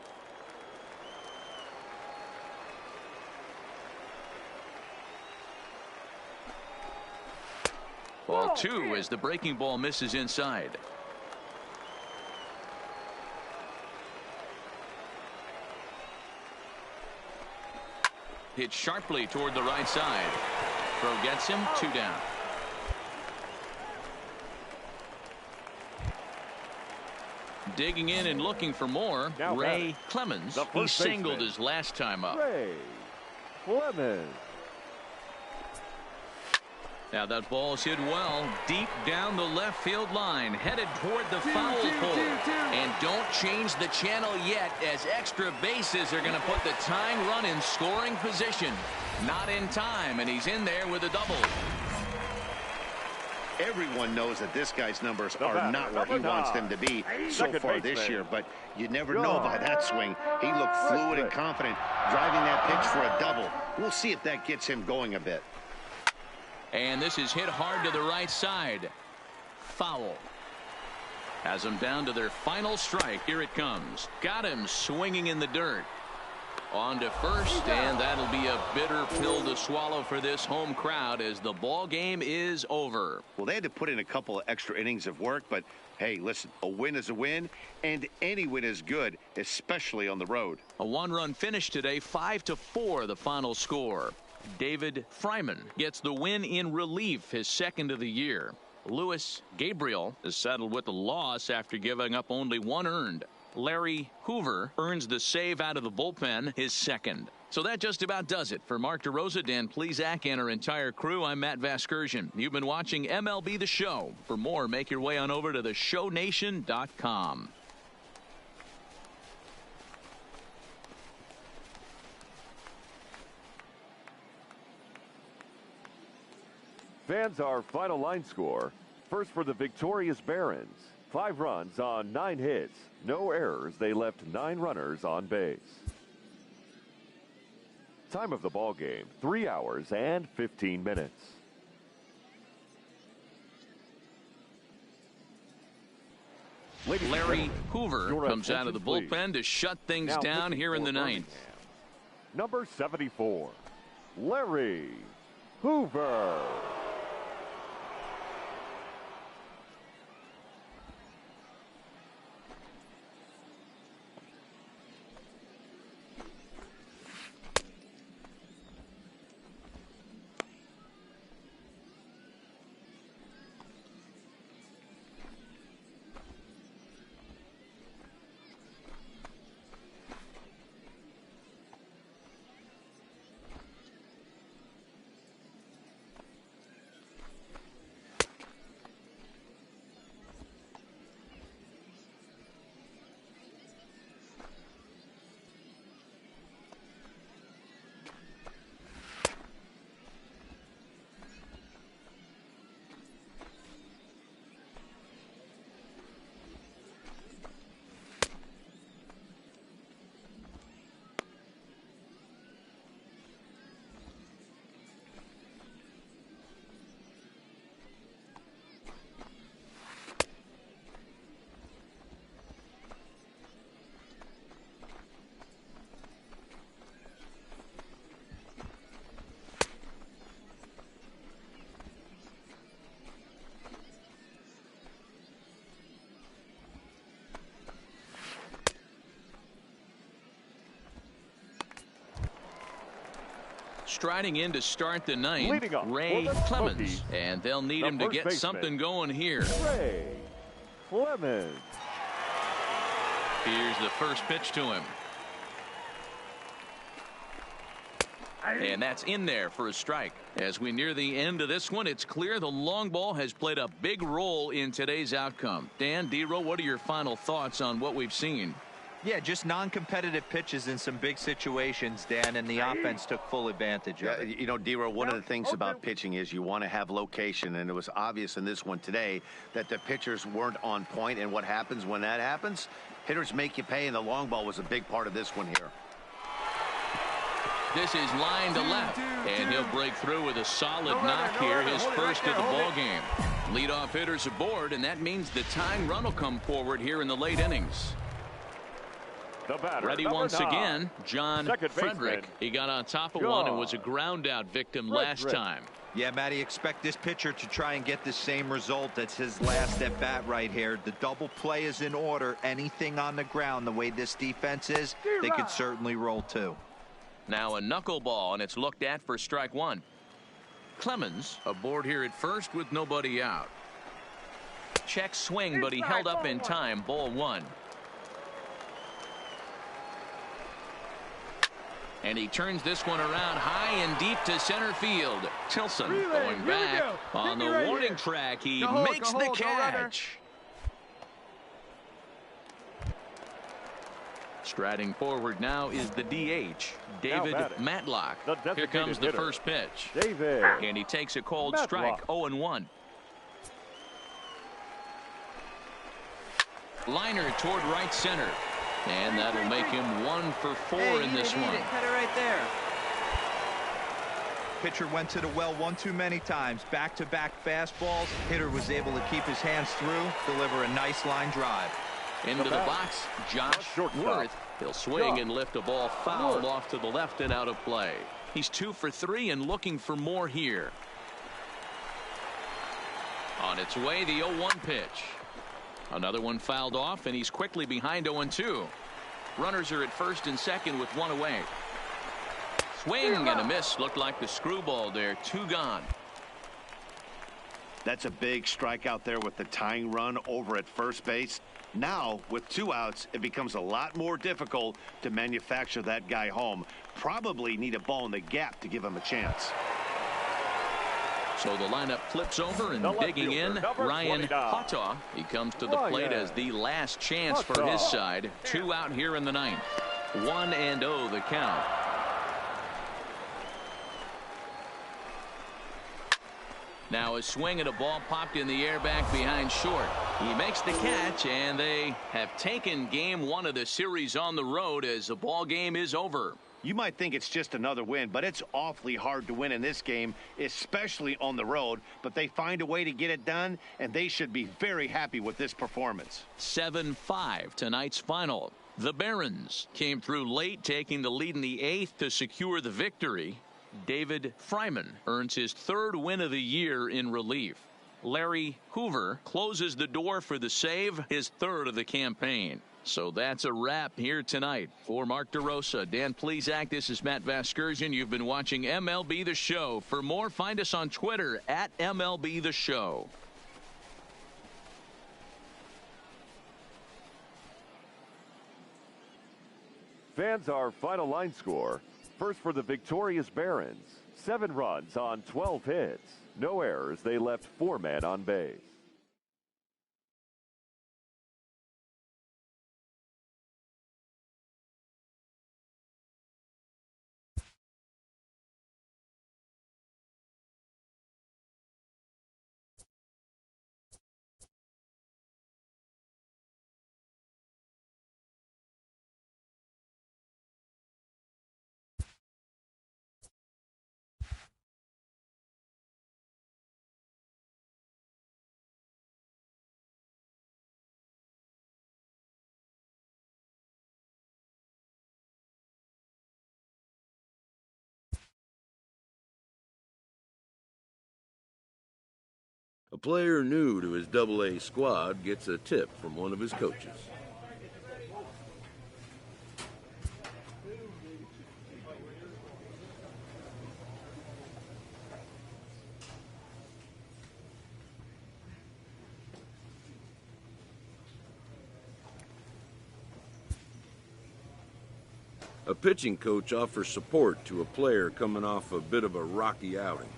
Ball 2 as the breaking ball misses inside. Hit sharply toward the right side. Throw gets him, 2 down. Digging in and looking for more, now Ray Clemens. He singled his last time up. Ray Clemens. Now that ball's hit well deep down the left field line, headed toward the foul pole. And don't change the channel yet, as extra bases are going to put the tying run in scoring position. Not in time, and he's in there with a double. Everyone knows that this guy's numbers are not where he wants them to be so far this year, but you never know by that swing. He looked fluid and confident, driving that pitch for a double. We'll see if that gets him going a bit. And this is hit hard to the right side. Foul. Has them down to their final strike. Here it comes. Got him swinging in the dirt. On to first, and that'll be a bitter pill to swallow for this home crowd as the ball game is over. Well, they had to put in a couple of extra innings of work, but hey, listen, a win is a win, and any win is good, especially on the road. A one-run finish today, 5-4 the final score. David Fryman gets the win in relief, his second of the year. Louis Gabriel is settled with a loss after giving up only one earned. Larry Hoover earns the save out of the bullpen, his second. So that just about does it. For Mark DeRosa, Dan Plesac, and our entire crew, I'm Matt Vasgersian. You've been watching MLB The Show. For more, make your way on over to theshownation.com. Fans, our final line score. First for the victorious Barons. 5 runs on 9 hits. No errors. They left 9 runners on base. Time of the ball game, 3 hours and 15 minutes. Larry Hoover comes out of the bullpen to shut things down here in the ninth. Number 74, Larry Hoover. Striding in to start the ninth, Ray Clemens, and they'll need him to get something going here. Ray Clemens. Here's the first pitch to him. And that's in there for a strike. As we near the end of this one, it's clear the long ball has played a big role in today's outcome. Dan, D-Row, what are your final thoughts on what we've seen? Yeah, just non-competitive pitches in some big situations, Dan, and the offense took full advantage of it. You know, D-Row, one of the things about pitching is you want to have location, and it was obvious in this one today that the pitchers weren't on point, and what happens when that happens? Hitters make you pay, and the long ball was a big part of this one here. This is line to left, and he'll break through with a solid knock here, his first of the ball game. Leadoff hitters aboard, and that means the tying run will come forward here in the late innings. The batter, ready once again, John Frederick. He got on top of one and was a ground out victim last time. Yeah, Matty, expect this pitcher to try and get the same result. That's his last at bat right here. The double play is in order. Anything on the ground, the way this defense is, they could certainly roll too. Now a knuckleball, and it's looked at for strike one. Clemens aboard here at first with nobody out. Check swing, but he held up in time. Ball one. And he turns this one around high and deep to center field. Tilson going back on the warning track. He makes the catch. Striding forward now is the DH, David Matlock. Here comes the first pitch. David. And he takes a cold strike, 0-1. Liner toward right center. And that'll make him 1 for 4 in this one. Cut it right there. Pitcher went to the well one too many times. Back-to-back fastballs. Hitter was able to keep his hands through, deliver a nice line drive. Into the box, Josh Worth. He'll swing and lift a ball foul off to the left and out of play. He's 2 for 3 and looking for more here. On its way, the 0-1 pitch. Another one fouled off, and he's quickly behind 0-2. Runners are at first and second with one away. Swing and a miss. Looked like the screwball there. 2 gone. That's a big strikeout there with the tying run over at first base. Now, with 2 outs, it becomes a lot more difficult to manufacture that guy home. Probably need a ball in the gap to give him a chance. So the lineup flips over and digging in, Ryan Hata. He comes to the plate as the last chance for his side. 2 out here in the 9th. 1-0 the count. Now a swing and a ball popped in the air back behind short. He makes the catch, and they have taken game 1 of the series on the road as the ball game is over. You might think it's just another win, but it's awfully hard to win in this game, especially on the road. But they find a way to get it done, and they should be very happy with this performance. 7-5 tonight's final. The Barons came through late, taking the lead in the 8th to secure the victory. David Fryman earns his 3rd win of the year in relief. Larry Hoover closes the door for the save, his 3rd of the campaign. So that's a wrap here tonight. For Mark DeRosa, Dan Plesac, this is Matt Vasgersian. You've been watching MLB The Show. For more, find us on Twitter at MLB The Show. Fans, our final line score. First for the victorious Barons. 7 runs on 12 hits. No errors. They left 4 men on base. A player new to his Double-A squad gets a tip from one of his coaches. A pitching coach offers support to a player coming off a bit of a rocky outing.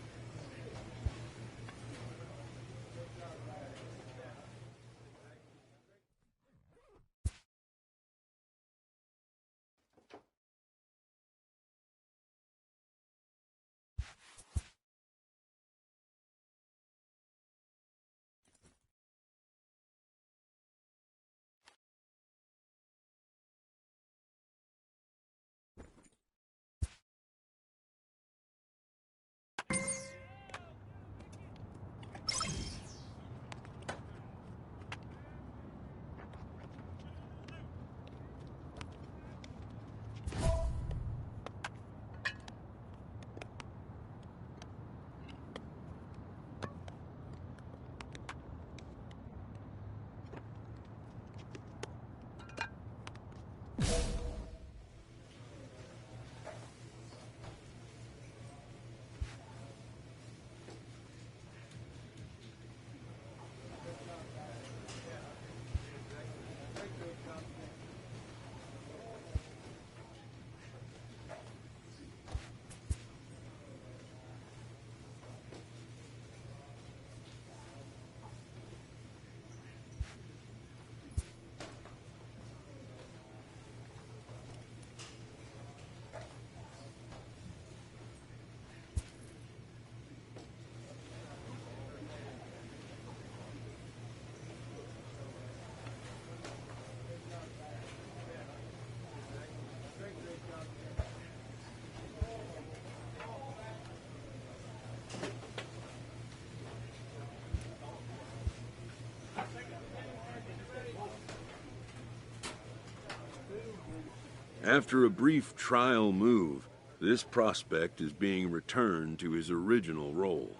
After a brief trial move, this prospect is being returned to his original role.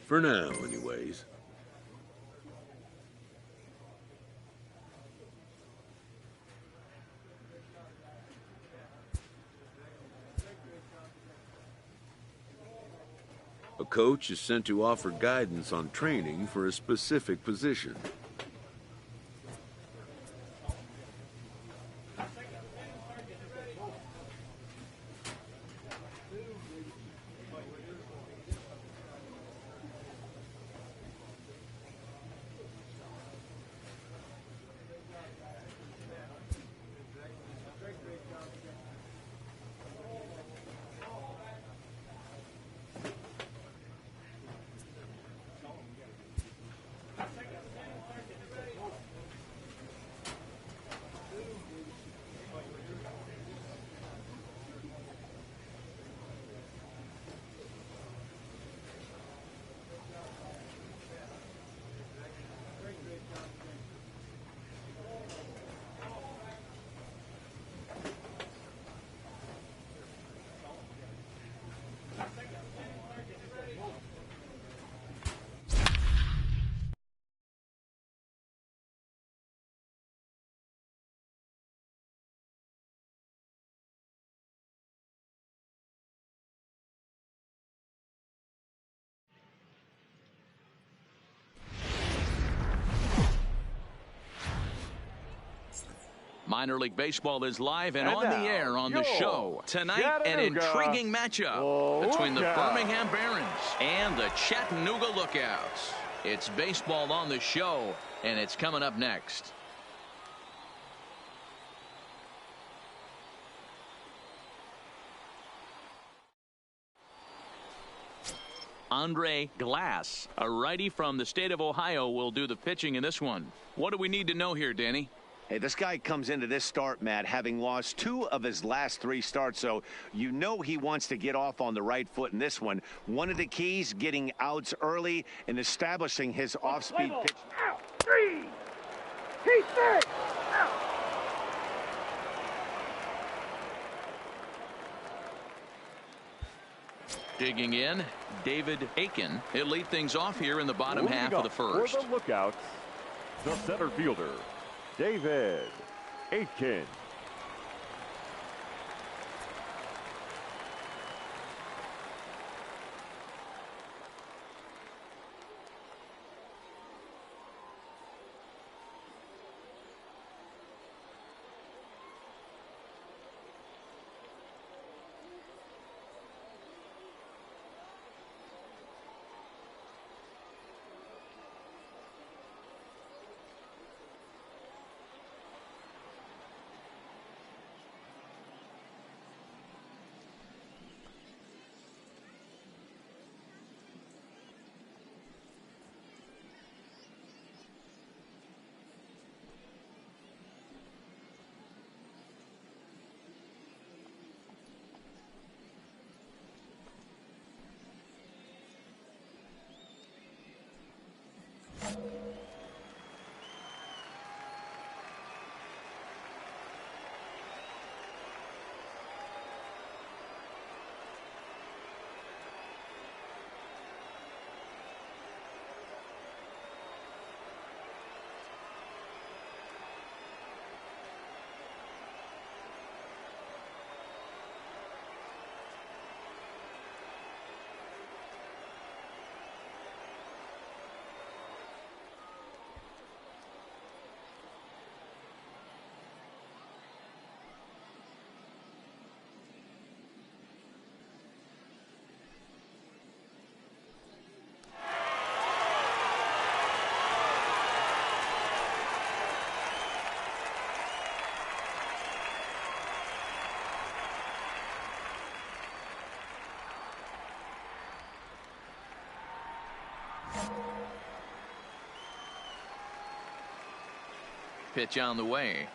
For now, anyways. A coach is sent to offer guidance on training for a specific position. Minor League Baseball is live and on the air on the show. Tonight, an intriguing matchup between the Birmingham Barons and the Chattanooga Lookouts. It's baseball on the show, and it's coming up next. Andre Glass, a righty from the state of Ohio, will do the pitching in this one. What do we need to know here, Danny? Hey, this guy comes into this start, Matt, having lost 2 of his last 3 starts, so you know he wants to get off on the right foot in this one. One of the keys, getting outs early and establishing his off-speed pitch. Out, 3. He's 6. Out. Digging in, David Aiken. He'll lead things off here in the bottom half of the first. For the Lookouts, the center fielder, David Aiken. Pitch on the way.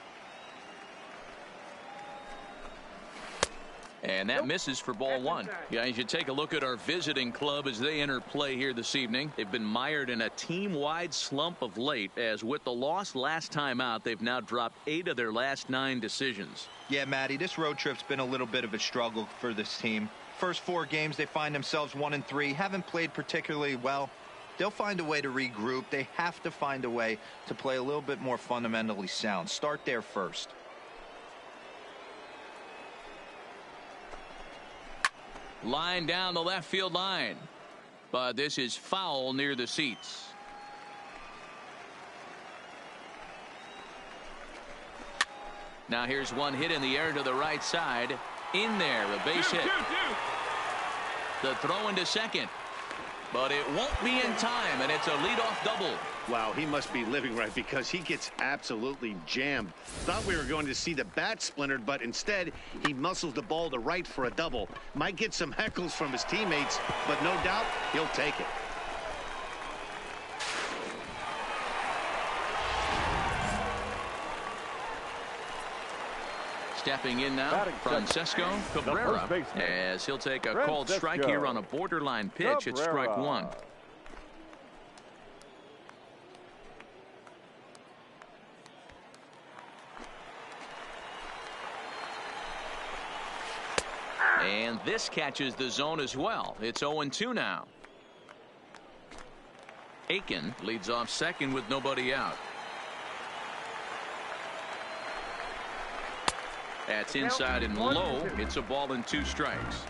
And that misses for ball one. Guys, you take a look at our visiting club as they enter play here this evening. They've been mired in a team-wide slump of late, as with the loss last time out, they've now dropped 8 of their last 9 decisions. Yeah, Matty, this road trip's been a little bit of a struggle for this team. First 4 games, they find themselves 1-3, haven't played particularly well. They'll find a way to regroup. They have to find a way to play a little bit more fundamentally sound. Start there first. Line down the left field line. But this is foul near the seats. Now here's one hit in the air to the right side. In there, a base hit. The throw into second. But it won't be in time, and it's a leadoff double. Wow, he must be living right, because he gets absolutely jammed. Thought we were going to see the bat splintered, but instead he muscles the ball to right for a double. Might get some heckles from his teammates, but no doubt he'll take it. Stepping in now, Francesco Cabrera, as he'll take a called strike here on a borderline pitch at strike 1. And this catches the zone as well. It's 0-2 now. Aiken leads off second with nobody out. That's inside and low. It's a ball and 2 strikes.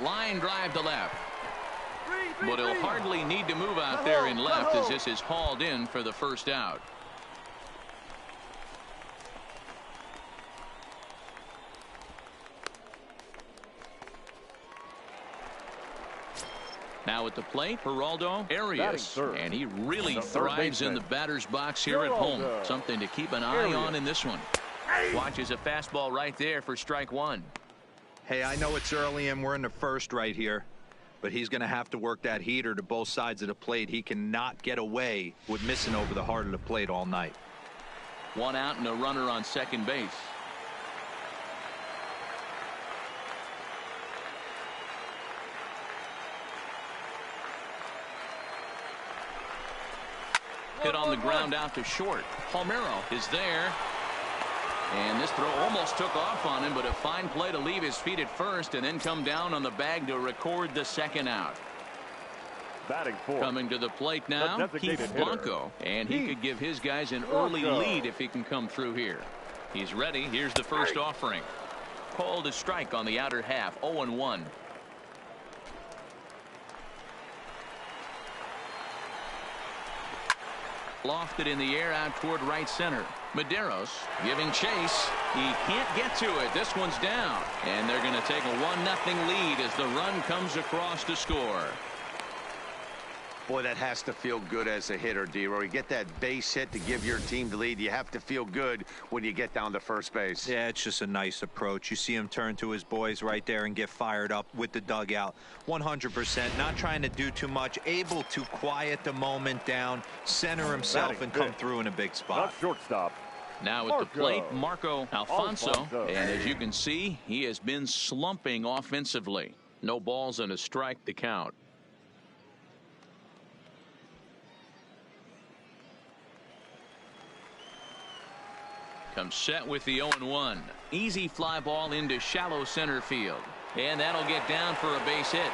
Line drive to left. But he'll hardly need to move out there in left, as this is hauled in for the first out. Now at the plate, Geraldo Arias, and he really thrives in the batter's box here at home. Something to keep an eye on in this one. Watches a fastball right there for strike 1. Hey, I know it's early and we're in the first right here, but he's going to have to work that heater to both sides of the plate. He cannot get away with missing over the heart of the plate all night. 1 out and a runner on second base. Hit on the ground out to short. Palmeiro is there. And this throw almost took off on him, but a fine play to leave his feet at first and then come down on the bag to record the second out. Batting 4. Coming to the plate now, Keith Blanco. And he could give his guys an early lead if he can come through here. He's ready. Here's the first offering. Called a strike on the outer half. 0-1. Lofted in the air out toward right center. Medeiros giving chase. He can't get to it. This one's down. And they're going to take a 1-0 lead as the run comes across to score. Boy, that has to feel good as a hitter, D-Roy. You get that base hit to give your team the lead. You have to feel good when you get down to first base. Yeah, it's just a nice approach. You see him turn to his boys right there and get fired up with the dugout. 100%, not trying to do too much, able to quiet the moment down, center himself, and come through in a big spot. Shortstop. Now at the plate, Marco Alfonso. And as you can see, he has been slumping offensively. No balls and a strike to count. Comes set with the 0-1. Easy fly ball into shallow center field. And that'll get down for a base hit.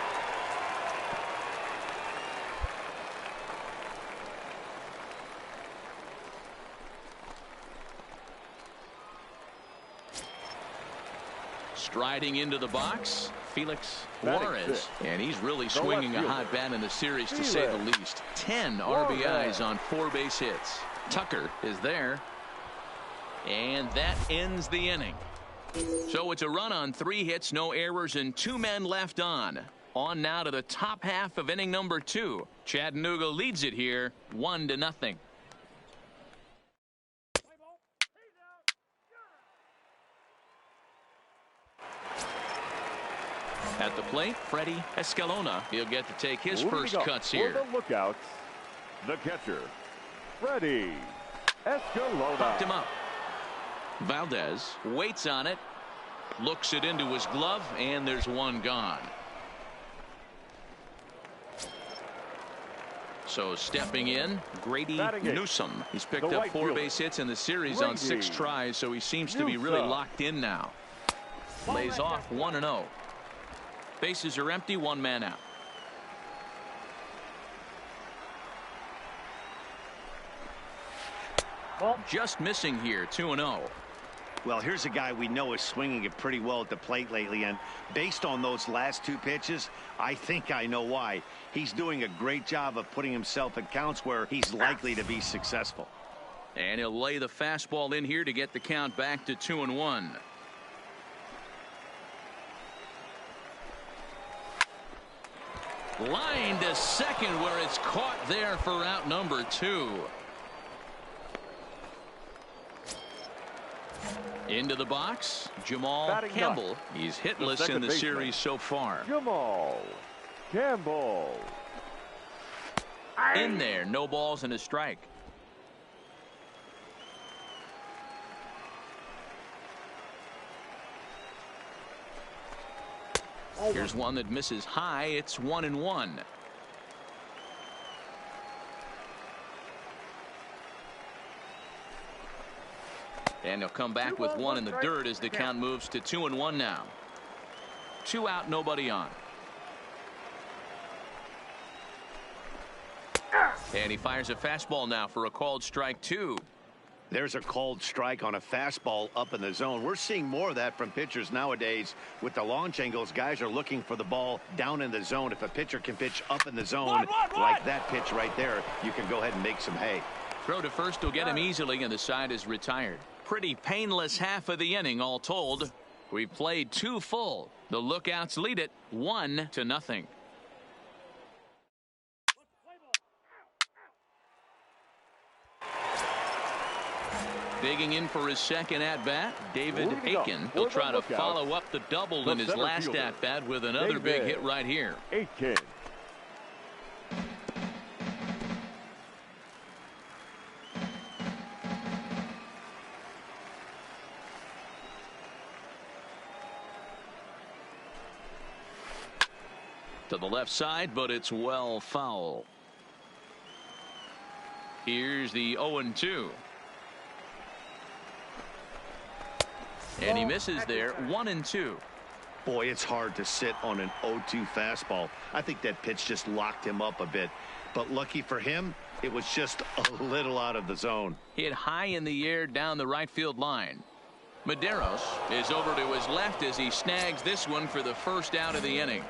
Striding into the box, Felix Juarez. And he's really swinging a hot bat in the series, to say the least. 10 RBIs on 4 base hits. Tucker is there. And that ends the inning. So it's a run on 3 hits, no errors, and 2 men left on. On now to the top half of inning number 2. Chattanooga leads it here 1-0. At the plate, Freddie Escalona. He'll get to take his first cuts here. For the lookouts, The catcher, Freddie Escalona. Popped him up. Valdez waits on it. Looks it into his glove, and there's one gone. So stepping in, Grady Newsome. He's picked up 4 base hits in the series on 6 tries, so he seems to be really locked in now. Lays off 1-0. Bases are empty, 1 man out. Just missing here, 2-0. Well, here's a guy we know is swinging it pretty well at the plate lately, and based on those last 2 pitches, I think I know why. He's doing a great job of putting himself in counts where he's likely to be successful. And he'll lay the fastball in here to get the count back to 2-1. Line to second, where it's caught there for out number 2. Into the box, Jamal Campbell. He's hitless in the series so far. Jamal Campbell. In there, no balls and a strike. Here's one that misses high. It's 1-1. And he'll come back with 1 in the dirt as the count moves to 2-1 now. 2 out, nobody on. And he fires a fastball now for a called strike 2. There's a called strike on a fastball up in the zone. We're seeing more of that from pitchers nowadays. With the launch angles, guys are looking for the ball down in the zone. If a pitcher can pitch up in the zone like that pitch right there, you can go ahead and make some hay. Throw to first will get him easily, and the side is retired. Pretty painless half of the inning, all told. We've played 2 full. The Lookouts lead it 1-0. Digging in for his second at-bat, David Aiken. He'll try to follow up the double in his last at-bat with another big hit right here. Aiken. To the left side, but it's well foul. Here's the 0-2. And he misses there, 1-2. Boy, it's hard to sit on an 0-2 fastball. I think that pitch just locked him up a bit. But lucky for him, it was just a little out of the zone. Hit high in the air down the right field line. Medeiros is over to his left as he snags this one for the first out of the inning.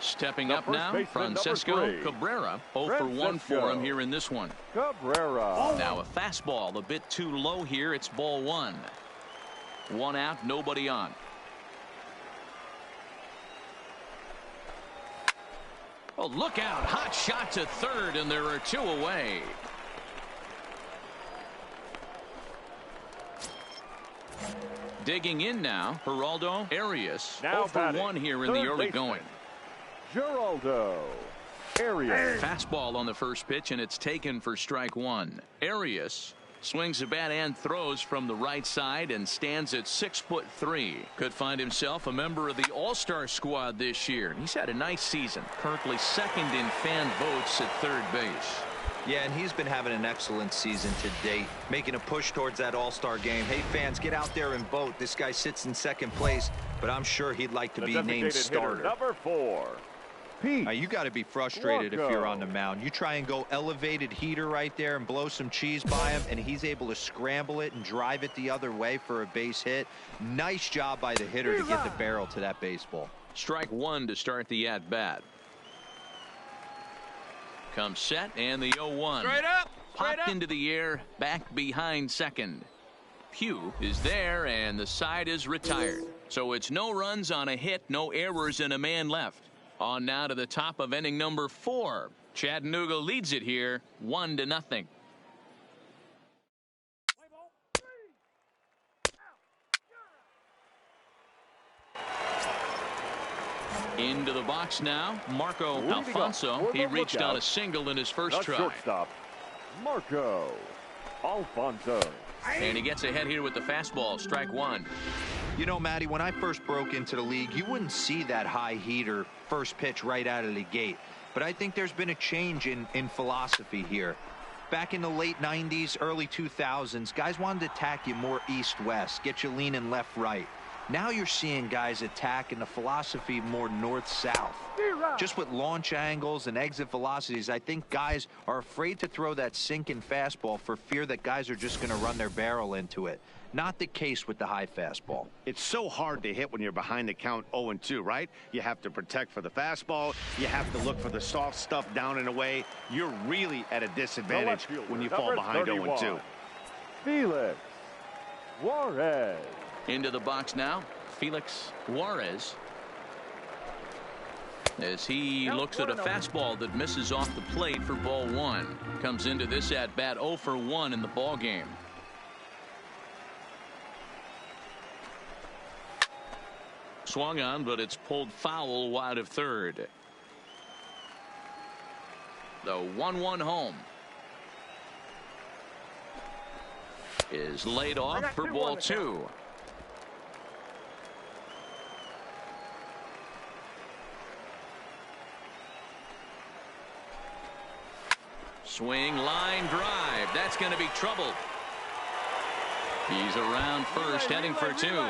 Stepping up now, Francisco Cabrera. 0 for 1 for him here in this one. Cabrera. Now a fastball a bit too low here. It's ball 1. 1 out, nobody on. Oh, look out. Hot shot to third, and there are 2 away. Digging in now, Geraldo Arias. 0 for 1 here in the early going. Geraldo Arias. Fastball on the first pitch, and it's taken for strike 1. Arias swings the bat and throws from the right side and stands at 6'3". Could find himself a member of the All-Star squad this year. He's had a nice season. Currently second in fan votes at third base. Yeah, and he's been having an excellent season to date, making a push towards that All-Star game. Hey, fans, get out there and vote. This guy sits in second place, but I'm sure he'd like to be named starter. Number 4. Now, you got to be frustrated if you're on the mound. You try and go elevated heater right there and blow some cheese by him, and he's able to scramble it and drive it the other way for a base hit. Nice job by the hitter to get the barrel to that baseball. Strike 1 to start the at-bat. Comes set, and the 0-1. Straight up. Popped into the air, back behind second. Pugh is there, and the side is retired. So it's no runs on a hit, no errors, and a man left. On now to the top of inning number 4. Chattanooga leads it here 1-0. Into the box now, Marco Alfonso. He reached on a single in his first try. Shortstop, Marco Alfonso. And he gets ahead here with the fastball, strike one. You know, Matty, when I first broke into the league, you wouldn't see that high heater first pitch right out of the gate. But I think there's been a change in philosophy here. Back in the late 90s, early 2000s, guys wanted to attack you more east-west, get you leaning left-right. Now you're seeing guys attack in the philosophy more north-south. Just with launch angles and exit velocities, I think guys are afraid to throw that sinking fastball for fear that guys are just going to run their barrel into it. Not the case with the high fastball. It's so hard to hit when you're behind the count 0-2, right? You have to protect for the fastball. You have to look for the soft stuff down and away. You're really at a disadvantage when you fall behind 0-2. Felix Juarez. Into the box now, Felix Juarez. As he looks at a fastball that misses off the plate for ball one. Comes into this at bat 0 for 1 in the ball game. Swung on, but it's pulled foul wide of third. The 1-1 home is laid off for ball two. Swing, line drive. That's going to be trouble. He's around first, heading for two.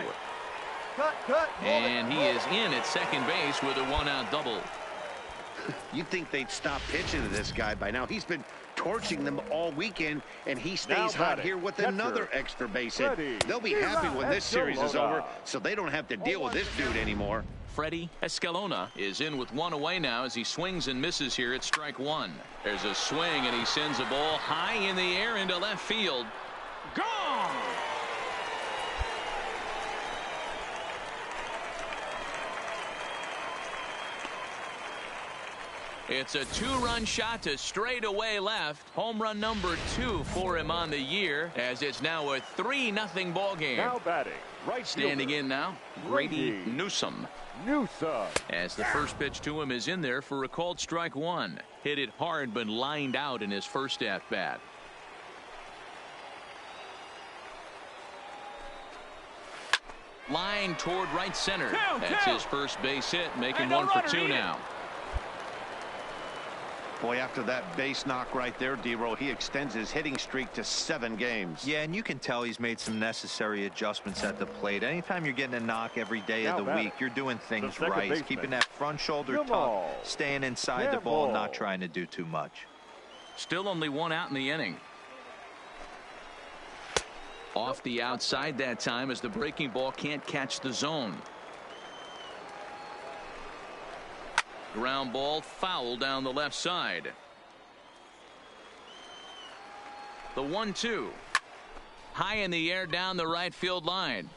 And he is in at second base with a 1-out double. You'd think they'd stop pitching to this guy by now. He's been torching them all weekend, and he stays hot here with another extra base hit. They'll be happy when this series is over, so they don't have to deal with this dude anymore. Freddie Escalona is in with one away now as he swings and misses here at strike one. There's a swing, and he sends a ball high in the air into left field. Gone! It's a two-run shot to straightaway left. Home run number 2 for him on the year, as it's now a 3-0 ball game. Now batting, right standing in now, Grady Newsome. As the first pitch to him is in there for a called strike one. Hit it hard, but lined out in his first at bat. Line toward right center. That's his first base hit, making 1 for 2 now. Boy, after that base knock right there, D-Roll, he extends his hitting streak to 7 games. Yeah, and you can tell he's made some necessary adjustments at the plate. Anytime you're getting a knock every day of the week, you're doing things right. Keeping that front shoulder tucked, staying inside the ball, not trying to do too much. Still only 1 out in the inning. Off the outside that time as the breaking ball can't catch the zone. Ground ball foul down the left side. The 1-2. High in the air down the right field line.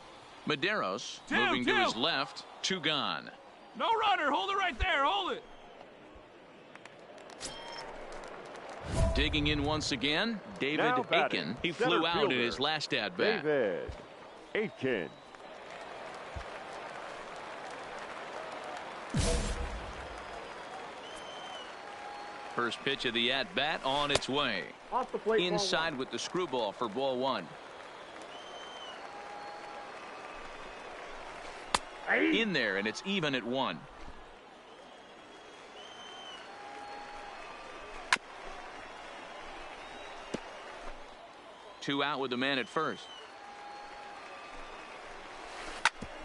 Medeiros moving to his left. 2 gone. No runner. Hold it right there. Hold it. Digging in once again, David Aiken. He flew out in his last at bat. David Aiken. First pitch of the at-bat on its way. Off the plate, inside with the screwball for ball one. In there, and it's even at 1. Two out with the man at first.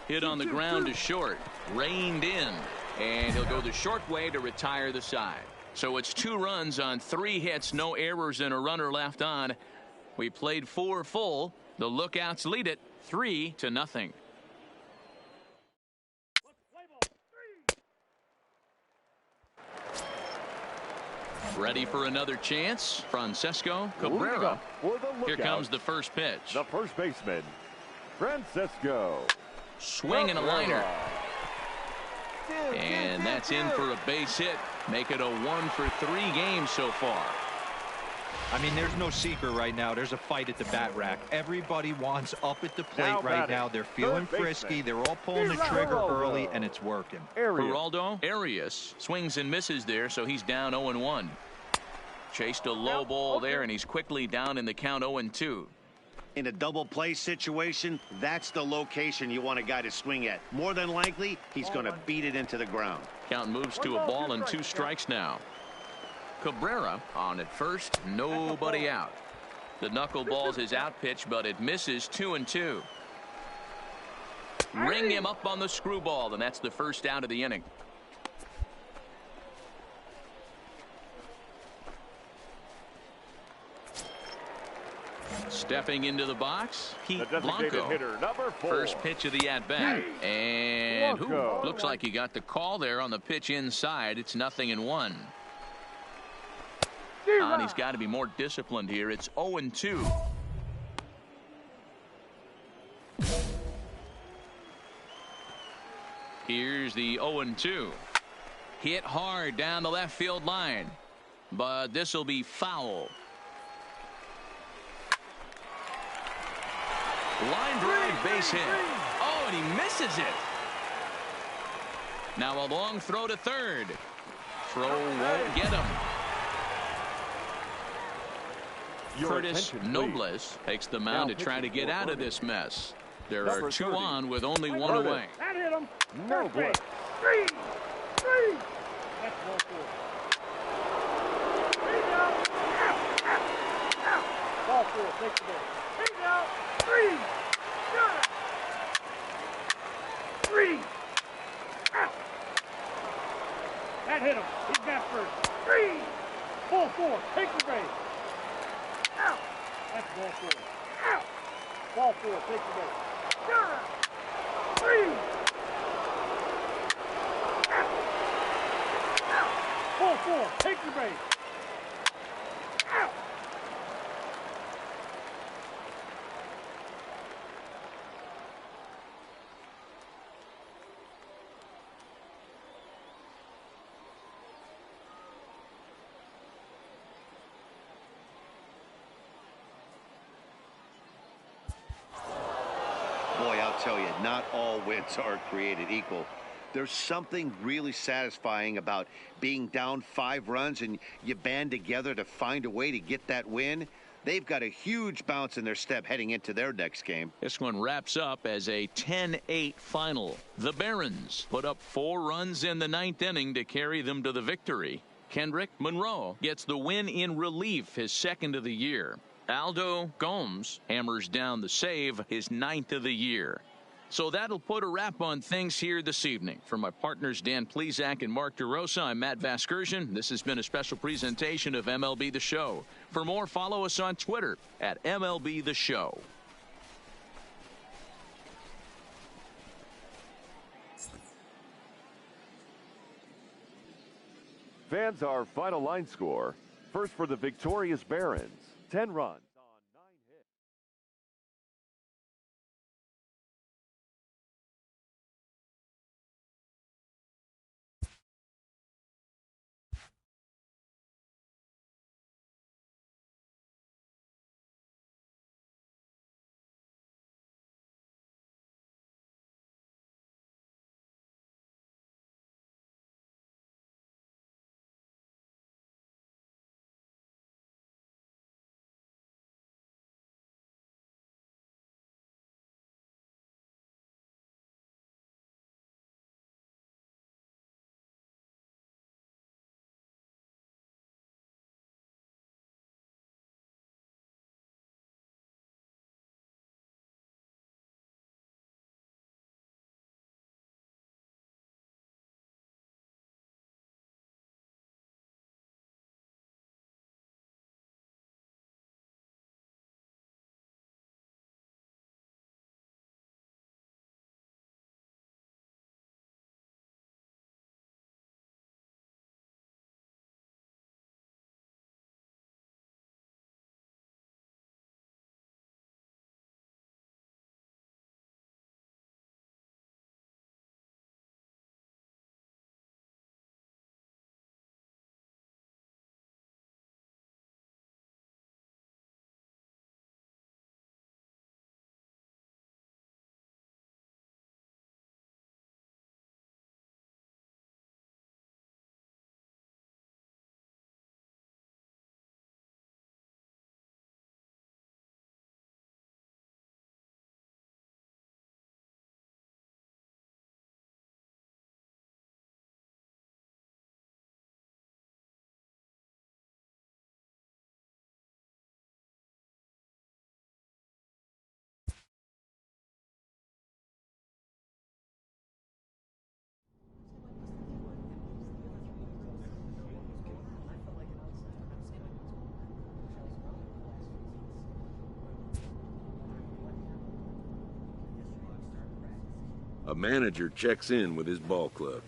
Hit on the ground to short. Reined in. And he'll go the short way to retire the side. So it's 2 runs on 3 hits, no errors, and a runner left on. We played 4 full. The Lookouts lead it 3-0. Ready for another chance. Francesco Cabrera. Here comes the first pitch. The first baseman, Francesco. Swing and a liner. And that's in for a base hit. Make it a 1 for 3 game so far. I mean, there's no secret right now. There's a fight at the bat rack. Everybody wants up at the plate right now. They're feeling frisky. They're all pulling the trigger early, and it's working. Geraldo Arias swings and misses there, so he's down 0-1. Chased a low ball there, and he's quickly down in the count 0-2. In a double play situation, that's the location you want a guy to swing at. More than likely, he's going to beat it into the ground. Count moves to a ball and 2 strikes now. Cabrera on at first, nobody out. The knuckleball's his out pitch, but it misses 2-2. Ring him up on the screwball, and that's the first out of the inning. Stepping into the box, Pete Blanco. Hitter, number 4. First pitch of the at-bat. And looks like he got the call there on the pitch inside. It's 0-1. And he's got to be more disciplined here. It's 0-2. Here's the 0-2. Hit hard down the left field line. But this will be foul. Line drive base hit. Oh, and he misses it. Now a long throw to third. Throw won't get him. Curtis Nobles takes the mound to try to get out of this mess. There are 2 on with only 1 away. That hit him. Nobles. 3. That's ball 4. 3 down. Out. Ball 4. Take the ball. 3 down. 3. Got it. 3. Out. That hit him. He's got first. 3. Ball 4. Take the base. Out. That's ball 4. Out. Ball 4. Take the base. Got it. 3. Out. Out. Ball 4. Take the base. Out. Boy, I'll tell you, not all wins are created equal. There's something really satisfying about being down 5 runs and you band together to find a way to get that win. They've got a huge bounce in their step heading into their next game. This one wraps up as a 10-8 final. The Barons put up 4 runs in the 9th inning to carry them to the victory. Kendrick Monroe gets the win in relief, his 2nd of the year. Aldo Gomes hammers down the save, his 9th of the year. So that'll put a wrap on things here this evening. For my partners Dan Plesac and Mark DeRosa, I'm Matt Vasgersian. This has been a special presentation of MLB The Show. For more, follow us on Twitter at MLB The Show. Fans, our final line score. First for the victorious Barons, 10 runs. A manager checks in with his ball club.